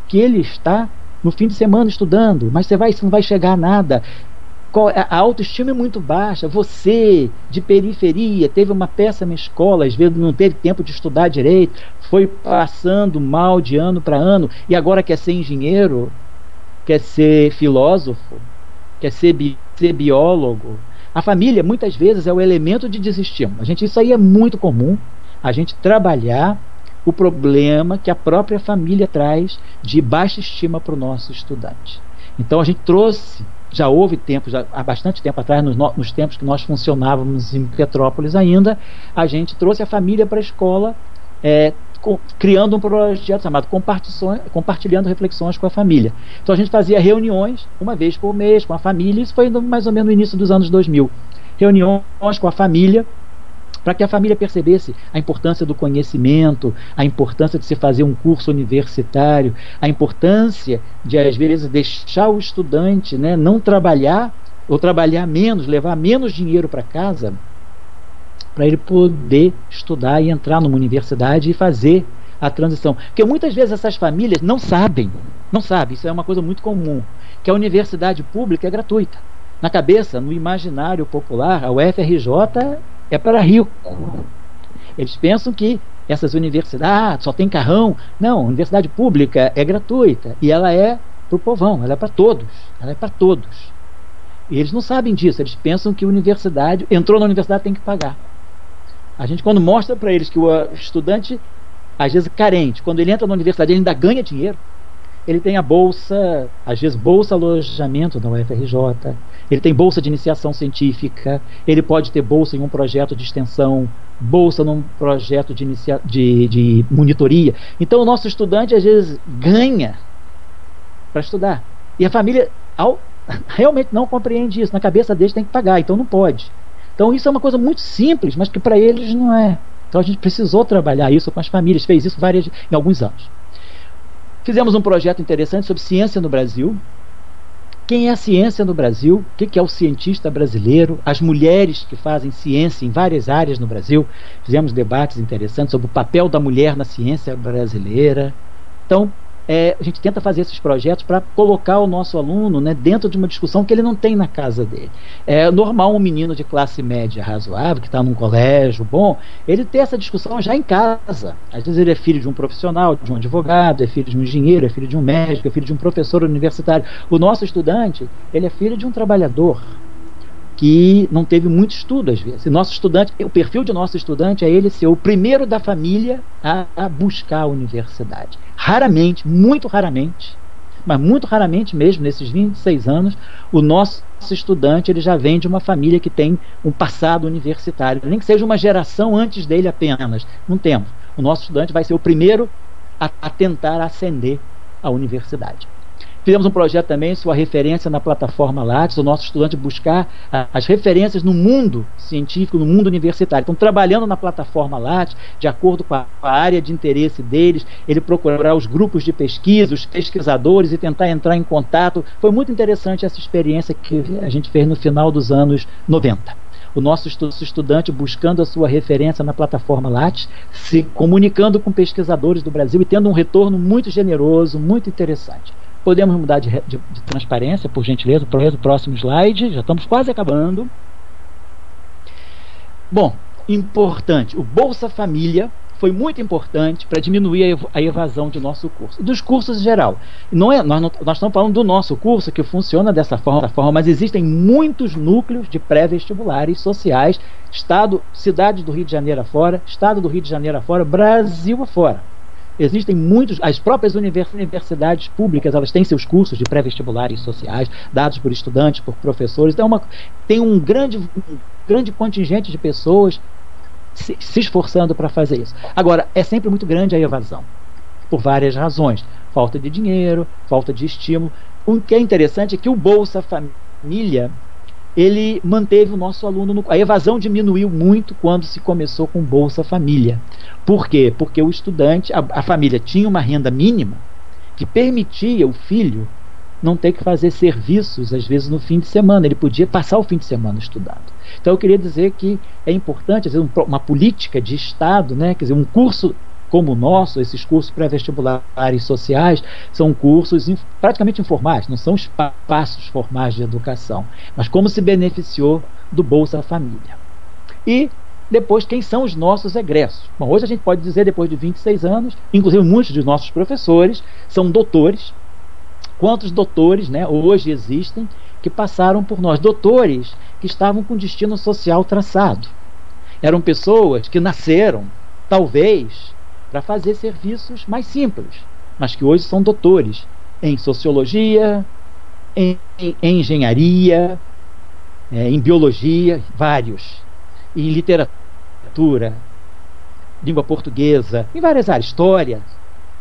que ele está no fim de semana estudando, mas você não vai chegar a nada. A autoestima é muito baixa. Você, de periferia, teve uma péssima escola, às vezes não teve tempo de estudar direito, foi passando mal de ano para ano, e agora quer ser engenheiro, quer ser filósofo, quer ser biólogo. A família, muitas vezes, é o elemento de desestímulo. Isso aí é muito comum, a gente trabalhar o problema que a própria família traz de baixa estima para o nosso estudante. Então a gente trouxe, já houve tempo, há bastante tempo atrás, nos tempos que nós funcionávamos em Petrópolis ainda, a gente trouxe a família para a escola, criando um projeto chamado Compartilhando Reflexões com a Família. Então a gente fazia reuniões uma vez por mês com a família. Isso foi mais ou menos no início dos anos 2000. Reuniões com a família, para que a família percebesse a importância do conhecimento, a importância de se fazer um curso universitário, a importância de, às vezes, deixar o estudante, né, não trabalhar, ou trabalhar menos, levar menos dinheiro para casa, para ele poder estudar e entrar numa universidade e fazer a transição. Porque muitas vezes essas famílias não sabem, isso é uma coisa muito comum, que a universidade pública é gratuita. Na cabeça, no imaginário popular, a UFRJ é para rico. Eles pensam que essas universidades só tem carrão. Não, a universidade pública é gratuita e ela é para o povão, ela é para todos. E eles não sabem disso, eles pensam que entrou na universidade tem que pagar. A gente, quando mostra para eles que o estudante, às vezes carente, quando ele entra na universidade ele ainda ganha dinheiro, ele tem a bolsa, às vezes bolsa alojamento da UFRJ, ele tem bolsa de iniciação científica, ele pode ter bolsa em um projeto de extensão, bolsa num projeto de monitoria. Então o nosso estudante às vezes ganha para estudar. E a família realmente não compreende isso. Na cabeça deles tem que pagar, então não pode. Então isso é uma coisa muito simples, mas que para eles não é. Então a gente precisou trabalhar isso com as famílias, fez isso em alguns anos. Fizemos um projeto interessante sobre ciência no Brasil. Quem é a ciência no Brasil? O que é o cientista brasileiro? As mulheres que fazem ciência em várias áreas no Brasil. Fizemos debates interessantes sobre o papel da mulher na ciência brasileira. Então, a gente tenta fazer esses projetos para colocar o nosso aluno, né, dentro de uma discussão que ele não tem na casa dele. É normal um menino de classe média razoável, que está num colégio bom, ele ter essa discussão já em casa. Às vezes ele é filho de um profissional, de um advogado, é filho de um engenheiro, é filho de um médico, é filho de um professor universitário. O nosso estudante, ele é filho de um trabalhador que não teve muito estudo às vezes. O perfil de nosso estudante é ele ser o primeiro da família a buscar a universidade. Raramente, muito raramente, mas muito raramente mesmo, nesses 26 anos, o nosso estudante ele já vem de uma família que tem um passado universitário, nem que seja uma geração antes dele apenas. Não temos. O nosso estudante vai ser o primeiro a tentar ascender à universidade. Fizemos um projeto também, sua referência na plataforma Lattes, o nosso estudante buscar as referências no mundo científico, no mundo universitário. Então, trabalhando na plataforma Lattes, de acordo com a área de interesse deles, ele procurar os grupos de pesquisa, os pesquisadores e tentar entrar em contato. Foi muito interessante essa experiência que a gente fez no final dos anos 90. O nosso estudante buscando a sua referência na plataforma Lattes, se comunicando com pesquisadores do Brasil e tendo um retorno muito generoso, muito interessante. Podemos mudar de transparência, por gentileza, para o próximo slide. Já estamos quase acabando. Bom, importante. O Bolsa Família foi muito importante para diminuir a evasão de nosso curso. Dos cursos em geral. Nós estamos falando do nosso curso, que funciona dessa forma, mas existem muitos núcleos de pré-vestibulares sociais, cidade do Rio de Janeiro afora, estado do Rio de Janeiro afora, Brasil afora. Existem muitos, as próprias universidades públicas, elas têm seus cursos de pré-vestibulares sociais, dados por estudantes, por professores. Então tem um grande contingente de pessoas se esforçando para fazer isso. Agora, é sempre muito grande a evasão, por várias razões. falta de dinheiro, falta de estímulo. O que é interessante é que o Bolsa Família, ele manteve o nosso aluno a evasão diminuiu muito quando se começou com Bolsa Família. Por quê? Porque o estudante, a família tinha uma renda mínima que permitia o filho não ter que fazer serviços, às vezes, no fim de semana. Ele podia passar o fim de semana estudando. Então, eu queria dizer que é importante, às vezes, uma política de Estado, né? Quer dizer, um curso como o nosso, esses cursos pré-vestibulares sociais, são cursos praticamente informais, não são espaços formais de educação, mas como se beneficiou do Bolsa Família. E depois, quem são os nossos egressos? Bom, hoje a gente pode dizer, depois de 26 anos, inclusive muitos dos nossos professores são doutores. Quantos doutores, né, hoje existem que passaram por nós? Doutores que estavam com destino social traçado. Eram pessoas que nasceram, talvez, para fazer serviços mais simples, mas que hoje são doutores em sociologia, em engenharia, em biologia, vários, em literatura, língua portuguesa, em várias áreas, história,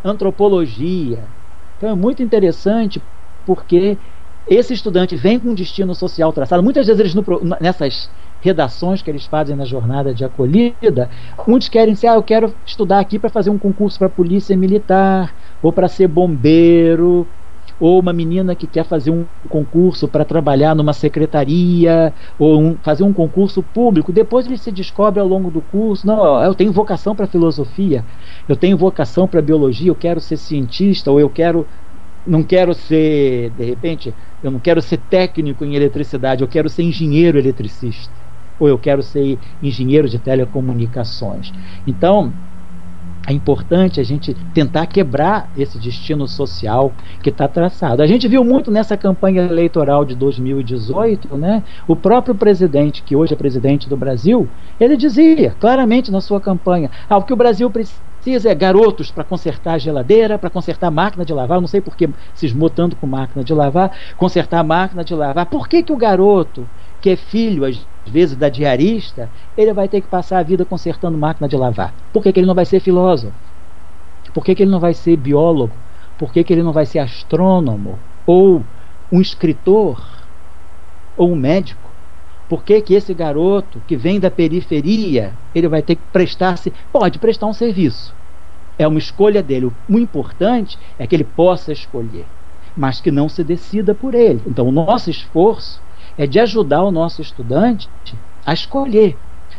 antropologia. Então é muito interessante porque esse estudante vem com um destino social traçado. Muitas vezes eles, nessas redações que eles fazem na jornada de acolhida, muitos querem ser, eu quero estudar aqui para fazer um concurso para a polícia militar, ou para ser bombeiro, ou uma menina que quer fazer um concurso para trabalhar numa secretaria, ou fazer um concurso público. Depois ele se descobre ao longo do curso, não, eu tenho vocação para filosofia, eu tenho vocação para biologia, eu quero ser cientista, ou não quero ser, de repente, eu não quero ser técnico em eletricidade, eu quero ser engenheiro eletricista, ou eu quero ser engenheiro de telecomunicações. Então, é importante a gente tentar quebrar esse destino social que está traçado. A gente viu muito nessa campanha eleitoral de 2018, né? O próprio presidente, que hoje é presidente do Brasil, ele dizia claramente na sua campanha, o que o Brasil precisa é garotos para consertar a geladeira, para consertar a máquina de lavar. Eu não sei por que cismou tanto com máquina de lavar, consertar a máquina de lavar. Por que o garoto, que é filho, às vezes, da diarista, ele vai ter que passar a vida consertando máquina de lavar? Por que ele não vai ser filósofo? Por que ele não vai ser biólogo? Por que ele não vai ser astrônomo? Ou um escritor? Ou um médico? Por que esse garoto que vem da periferia, ele vai ter que pode prestar um serviço? É uma escolha dele. O importante é que ele possa escolher, mas que não se decida por ele. Então, o nosso esforço é de ajudar o nosso estudante a escolher.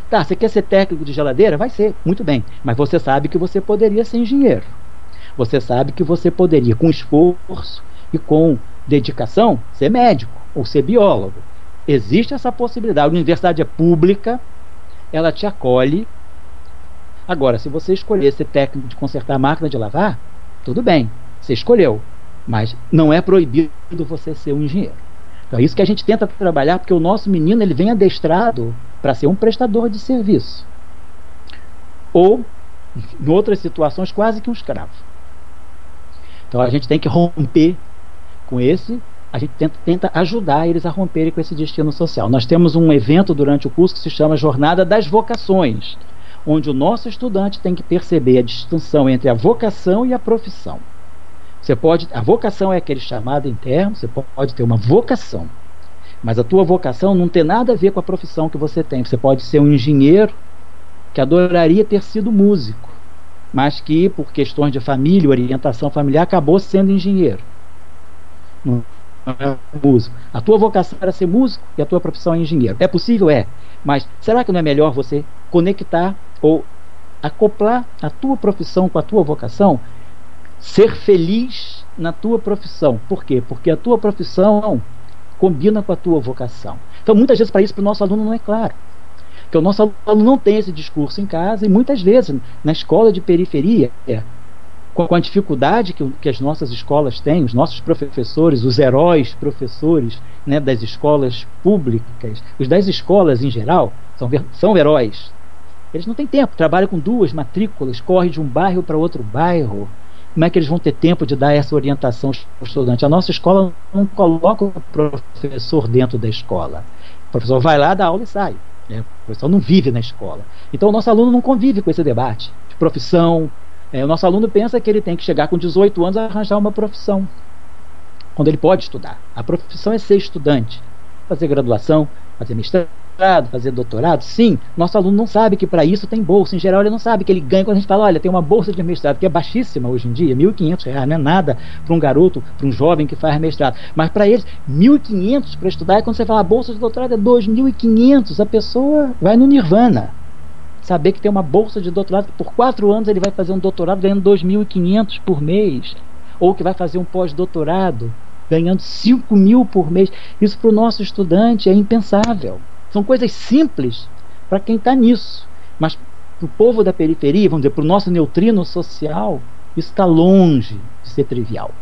Tá, você quer ser técnico de geladeira? Vai ser, muito bem. Mas você sabe que você poderia ser engenheiro. Você sabe que você poderia, com esforço e com dedicação, ser médico ou ser biólogo. Existe essa possibilidade. A universidade é pública, ela te acolhe. Agora, se você escolher ser técnico de consertar a máquina de lavar, tudo bem, você escolheu. Mas não é proibido você ser um engenheiro. Então é isso que a gente tenta trabalhar, porque o nosso menino ele vem adestrado para ser um prestador de serviço. Ou, em outras situações, quase que um escravo. Então a gente tem que romper com a gente tenta ajudar eles a romperem com esse destino social. Nós temos um evento durante o curso que se chama Jornada das Vocações, onde o nosso estudante tem que perceber a distinção entre a vocação e a profissão. A vocação é aquele chamado interno, você pode ter uma vocação, mas a tua vocação não tem nada a ver com a profissão que você tem. Você pode ser um engenheiro que adoraria ter sido músico, mas que, por questões de família, orientação familiar, acabou sendo engenheiro. Não é músico. A tua vocação era ser músico e a tua profissão é engenheiro. É possível? É. Mas será que não é melhor você conectar ou acoplar a tua profissão com a tua vocação? Ser feliz na tua profissão. Por quê? Porque a tua profissão combina com a tua vocação. Então, muitas vezes, para isso, para o nosso aluno não é claro. Porque o nosso aluno não tem esse discurso em casa, e muitas vezes, na escola de periferia, com a dificuldade que as nossas escolas têm, os nossos professores, os heróis professores, né, das escolas públicas, os das escolas em geral, são heróis. Eles não têm tempo, trabalham com 2 matrículas, correm de um bairro para outro bairro. Como é que eles vão ter tempo de dar essa orientação ao estudante? A nossa escola não coloca o professor dentro da escola. O professor vai lá, dá aula e sai. O professor não vive na escola. Então o nosso aluno não convive com esse debate de profissão, O nosso aluno pensa que ele tem que chegar com 18 anos a arranjar uma profissão, quando ele pode estudar. A profissão é ser estudante, fazer graduação, fazer mestrado, fazer doutorado. Sim, nosso aluno não sabe que para isso tem bolsa. Em geral, ele não sabe que ele ganha. Quando a gente fala, olha, tem uma bolsa de mestrado, que é baixíssima hoje em dia, R$1.500, não é nada para um garoto, para um jovem que faz mestrado. Mas para eles, R$1.500 para estudar, e quando você fala bolsa de doutorado é R$2.500, a pessoa vai no nirvana. Saber que tem uma bolsa de doutorado, que por 4 anos ele vai fazer um doutorado ganhando R$2.500 por mês, ou que vai fazer um pós-doutorado ganhando R$5.000 por mês. Isso para o nosso estudante é impensável. São coisas simples para quem está nisso, mas para o povo da periferia, vamos dizer, para o nosso neutrino social, isso está longe de ser trivial.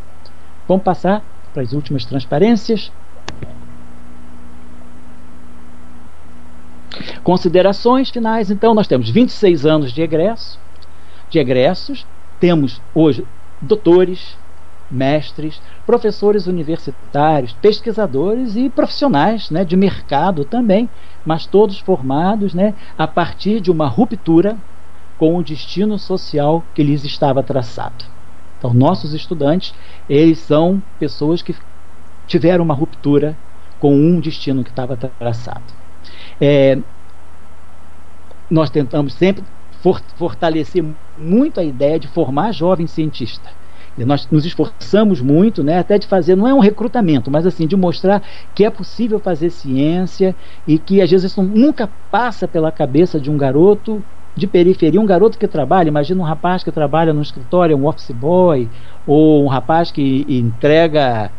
Vamos passar para as últimas transparências. Considerações finais. Então, nós temos 26 anos de egressos, temos hoje doutores, mestres, professores universitários, pesquisadores e profissionais, né, de mercado também, mas todos formados, né, a partir de uma ruptura com o destino social que lhes estava traçado. Então, nossos estudantes, eles são pessoas que tiveram uma ruptura com um destino que estava traçado. Nós tentamos sempre fortalecer muito a ideia de formar jovem cientista. Nós nos esforçamos muito, né, até de fazer, não é um recrutamento, mas assim, de mostrar que é possível fazer ciência e que às vezes isso nunca passa pela cabeça de um garoto de periferia, um garoto que trabalha, imagina um rapaz que trabalha no escritório, um office boy, ou um rapaz que entrega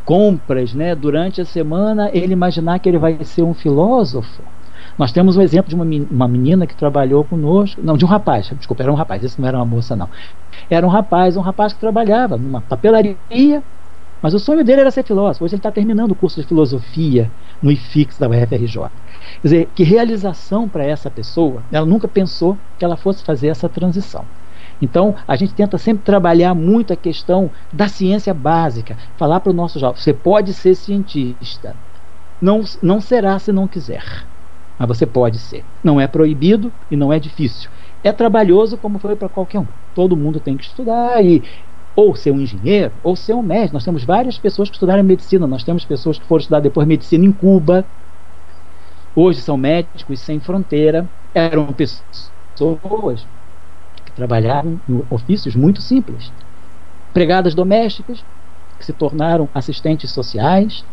compras, né, durante a semana, ele imaginar que ele vai ser um filósofo. Nós temos um exemplo de uma menina que trabalhou conosco, não, de um rapaz, desculpa, era um rapaz, esse não era uma moça não, era um rapaz que trabalhava numa papelaria, mas o sonho dele era ser filósofo. Hoje ele está terminando o curso de filosofia no IFIX da UFRJ. Quer dizer, que realização para essa pessoa. Ela nunca pensou que ela fosse fazer essa transição. Então, a gente tenta sempre trabalhar muito a questão da ciência básica, falar para o nosso jovem, você pode ser cientista, não será se não quiser, mas você pode ser. Não é proibido e não é difícil. É trabalhoso como foi para qualquer um. Todo mundo tem que estudar, ou ser um engenheiro, ou ser um médico. Nós temos várias pessoas que estudaram medicina. Nós temos pessoas que foram estudar depois medicina em Cuba. Hoje são médicos sem fronteira. Eram pessoas que trabalhavam em ofícios muito simples. Empregadas domésticas, que se tornaram assistentes sociais.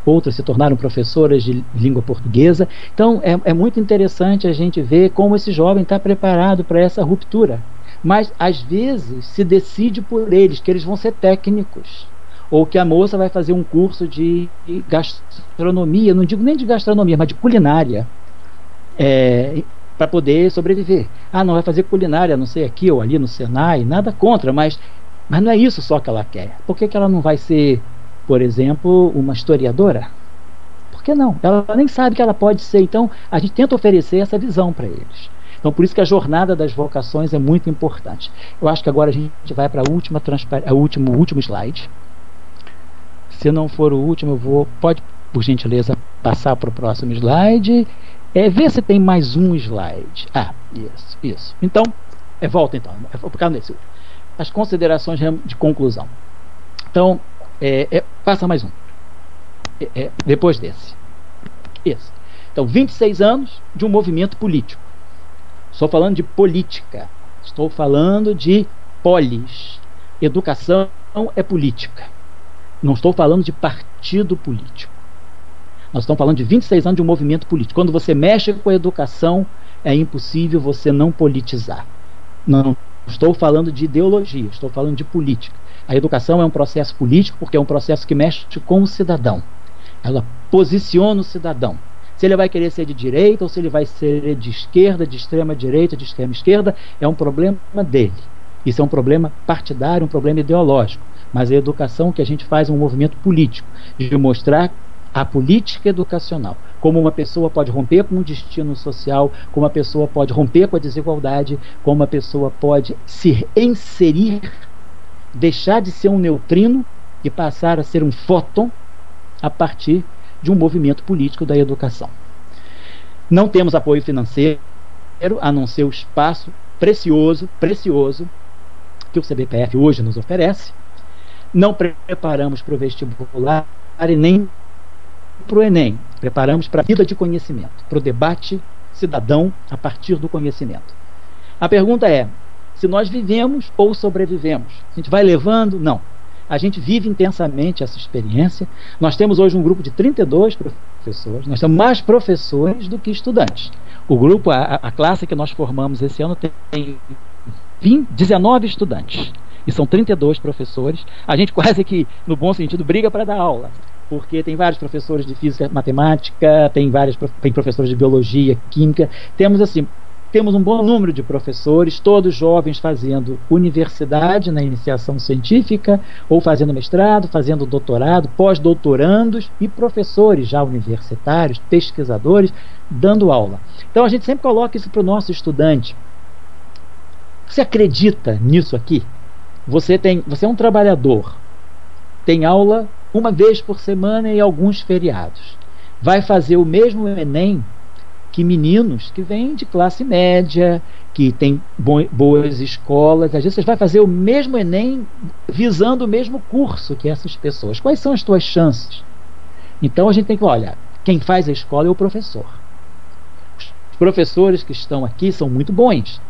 Outras se tornaram professoras de língua portuguesa. Então é muito interessante a gente ver como esse jovem está preparado para essa ruptura. Mas às vezes se decide por eles que eles vão ser técnicos, ou que a moça vai fazer um curso de gastronomia, não digo nem de gastronomia, mas de culinária, para poder sobreviver. Não vai fazer culinária, não sei, aqui ou ali no Senai, nada contra, mas não é isso só que ela quer. Por que ela não vai ser, por exemplo, uma historiadora? Por que não? Ela nem sabe que ela pode ser. Então, a gente tenta oferecer essa visão para eles. Então, por isso que a jornada das vocações é muito importante. Eu acho que agora a gente vai para o último slide. Se não for o último, pode, por gentileza, passar para o próximo slide. Ver se tem mais um slide. Isso. Então, volta então. Vou ficar nesse último. As considerações de conclusão. Então, passa mais um. Depois desse. Isso. Então, 26 anos de um movimento político. Estou falando de política. Estou falando de polis. Educação é política. Não estou falando de partido político. Nós estamos falando de 26 anos de um movimento político. Quando você mexe com a educação, é impossível você não politizar. Não estou falando de ideologia, estou falando de política. A educação é um processo político porque é um processo que mexe com o cidadão. Ela posiciona o cidadão. Se ele vai querer ser de direita ou se ele vai ser de esquerda, de extrema direita, de extrema esquerda, é um problema dele. Isso é um problema partidário, um problema ideológico. Mas a educação que a gente faz é um movimento político, de mostrar a política educacional, como uma pessoa pode romper com o destino social, como uma pessoa pode romper com a desigualdade, como uma pessoa pode se inserir, deixar de ser um neutrino e passar a ser um fóton a partir de um movimento político da educação. Não temos apoio financeiro, a não ser o espaço precioso que o CBPF hoje nos oferece, não preparamos para o vestibular e nem para o Enem, preparamos para a vida de conhecimento, para o debate cidadão a partir do conhecimento. A pergunta é, se nós vivemos ou sobrevivemos? A gente vai levando? Não. A gente vive intensamente essa experiência. Nós temos hoje um grupo de 32 professores, nós temos mais professores do que estudantes. O grupo, a classe que nós formamos esse ano tem 19 estudantes e são 32 professores. A gente quase que, no bom sentido, briga para dar aula, porque tem vários professores de física, matemática, tem professores de biologia, química. Temos um bom número de professores, todos jovens fazendo universidade na iniciação científica, ou fazendo mestrado, fazendo doutorado, pós-doutorandos e professores já universitários, pesquisadores, dando aula. Então a gente sempre coloca isso para o nosso estudante. Você acredita nisso aqui? Você é um trabalhador, tem aula uma vez por semana e alguns feriados. Vai fazer o mesmo Enem que meninos que vêm de classe média, que tem boas escolas. Às vezes você vai fazer o mesmo Enem visando o mesmo curso que essas pessoas. Quais são as tuas chances? Então a gente tem que olhar, quem faz a escola é o professor. Os professores que estão aqui são muito bons.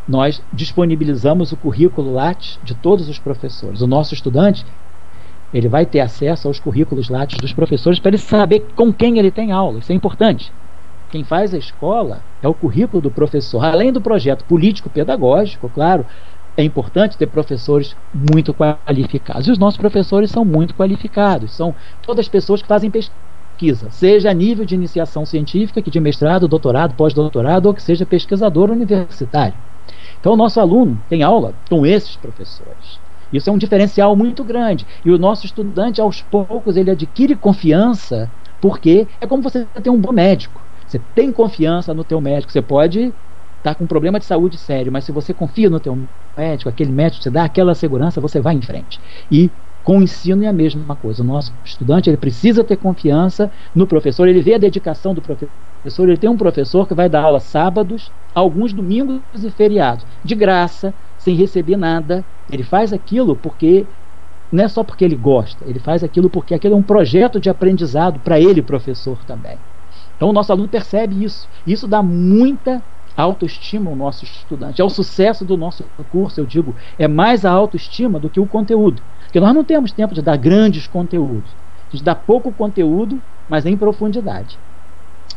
Nós disponibilizamos o currículo Lattes de todos os professores. O nosso estudante, ele vai ter acesso aos currículos Lattes dos professores para ele saber com quem ele tem aula. Isso é importante. Quem faz a escola é o currículo do professor. Além do projeto político-pedagógico, claro, é importante ter professores muito qualificados. E os nossos professores são muito qualificados. São todas pessoas que fazem pesquisa, seja a nível de iniciação científica, que de mestrado, doutorado, pós-doutorado, ou que seja pesquisador universitário. Então o nosso aluno tem aula com esses professores. Isso é um diferencial muito grande. E o nosso estudante, aos poucos, ele adquire confiança, porque é como você ter um bom médico. Você tem confiança no teu médico. Você pode estar com um problema de saúde sério, mas se você confia no teu médico, aquele médico te dá aquela segurança, você vai em frente. E com o ensino é a mesma coisa. O nosso estudante, ele precisa ter confiança no professor, ele vê a dedicação do professor. Ele tem um professor que vai dar aula sábados, alguns domingos e feriados, de graça, sem receber nada. Ele faz aquilo porque não é só porque ele gosta, ele faz aquilo porque aquilo é um projeto de aprendizado para ele, professor, também. Então o nosso aluno percebe isso. Isso dá muita autoestima ao nosso estudante. É o sucesso do nosso curso, eu digo, é mais a autoestima do que o conteúdo. Porque nós não temos tempo de dar grandes conteúdos. A gente dá pouco conteúdo, mas em profundidade.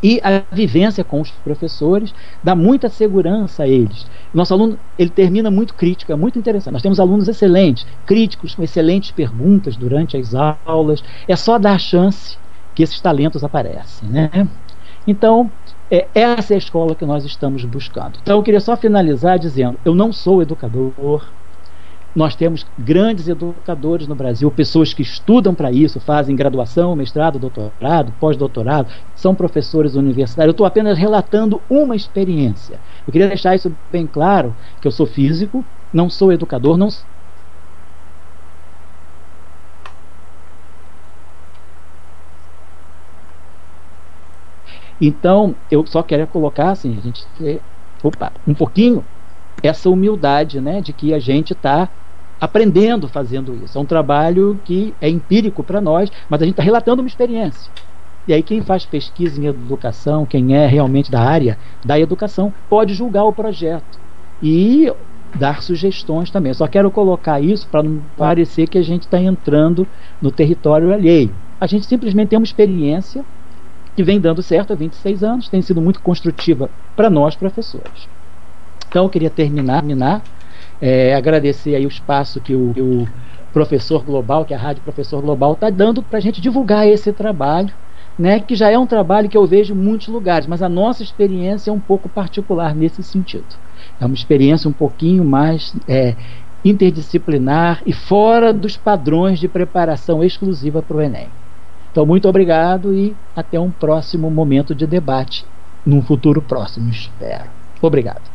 E a vivência com os professores dá muita segurança a eles. O nosso aluno, ele termina muito crítico, é muito interessante. Nós temos alunos excelentes, críticos, com excelentes perguntas durante as aulas. É só dar a chance que esses talentos aparecem, né? Então, essa é a escola que nós estamos buscando. Então, eu queria só finalizar dizendo, eu não sou educador. Nós temos grandes educadores no Brasil, pessoas que estudam para isso, fazem graduação, mestrado, doutorado, pós-doutorado, são professores universitários. Eu estou apenas relatando uma experiência. Eu queria deixar isso bem claro, que eu sou físico, não sou educador, não sou. Então, eu só quero colocar assim, a gente um pouquinho essa humildade, né, de que a gente está aprendendo fazendo isso. É um trabalho que é empírico para nós, mas a gente está relatando uma experiência. E aí quem faz pesquisa em educação, quem é realmente da área da educação, pode julgar o projeto e dar sugestões também. Eu só quero colocar isso para não parecer que a gente está entrando no território alheio. A gente simplesmente tem uma experiência que vem dando certo há 26 anos, tem sido muito construtiva para nós, professores. Então, eu queria terminar, agradecer aí o espaço que o Professor Global, que a Rádio Professor Global está dando para a gente divulgar esse trabalho, né, que já é um trabalho que eu vejo em muitos lugares, mas a nossa experiência é um pouco particular nesse sentido. É uma experiência um pouquinho mais interdisciplinar e fora dos padrões de preparação exclusiva para o Enem. Então, muito obrigado e até um próximo momento de debate, num futuro próximo, espero. Obrigado.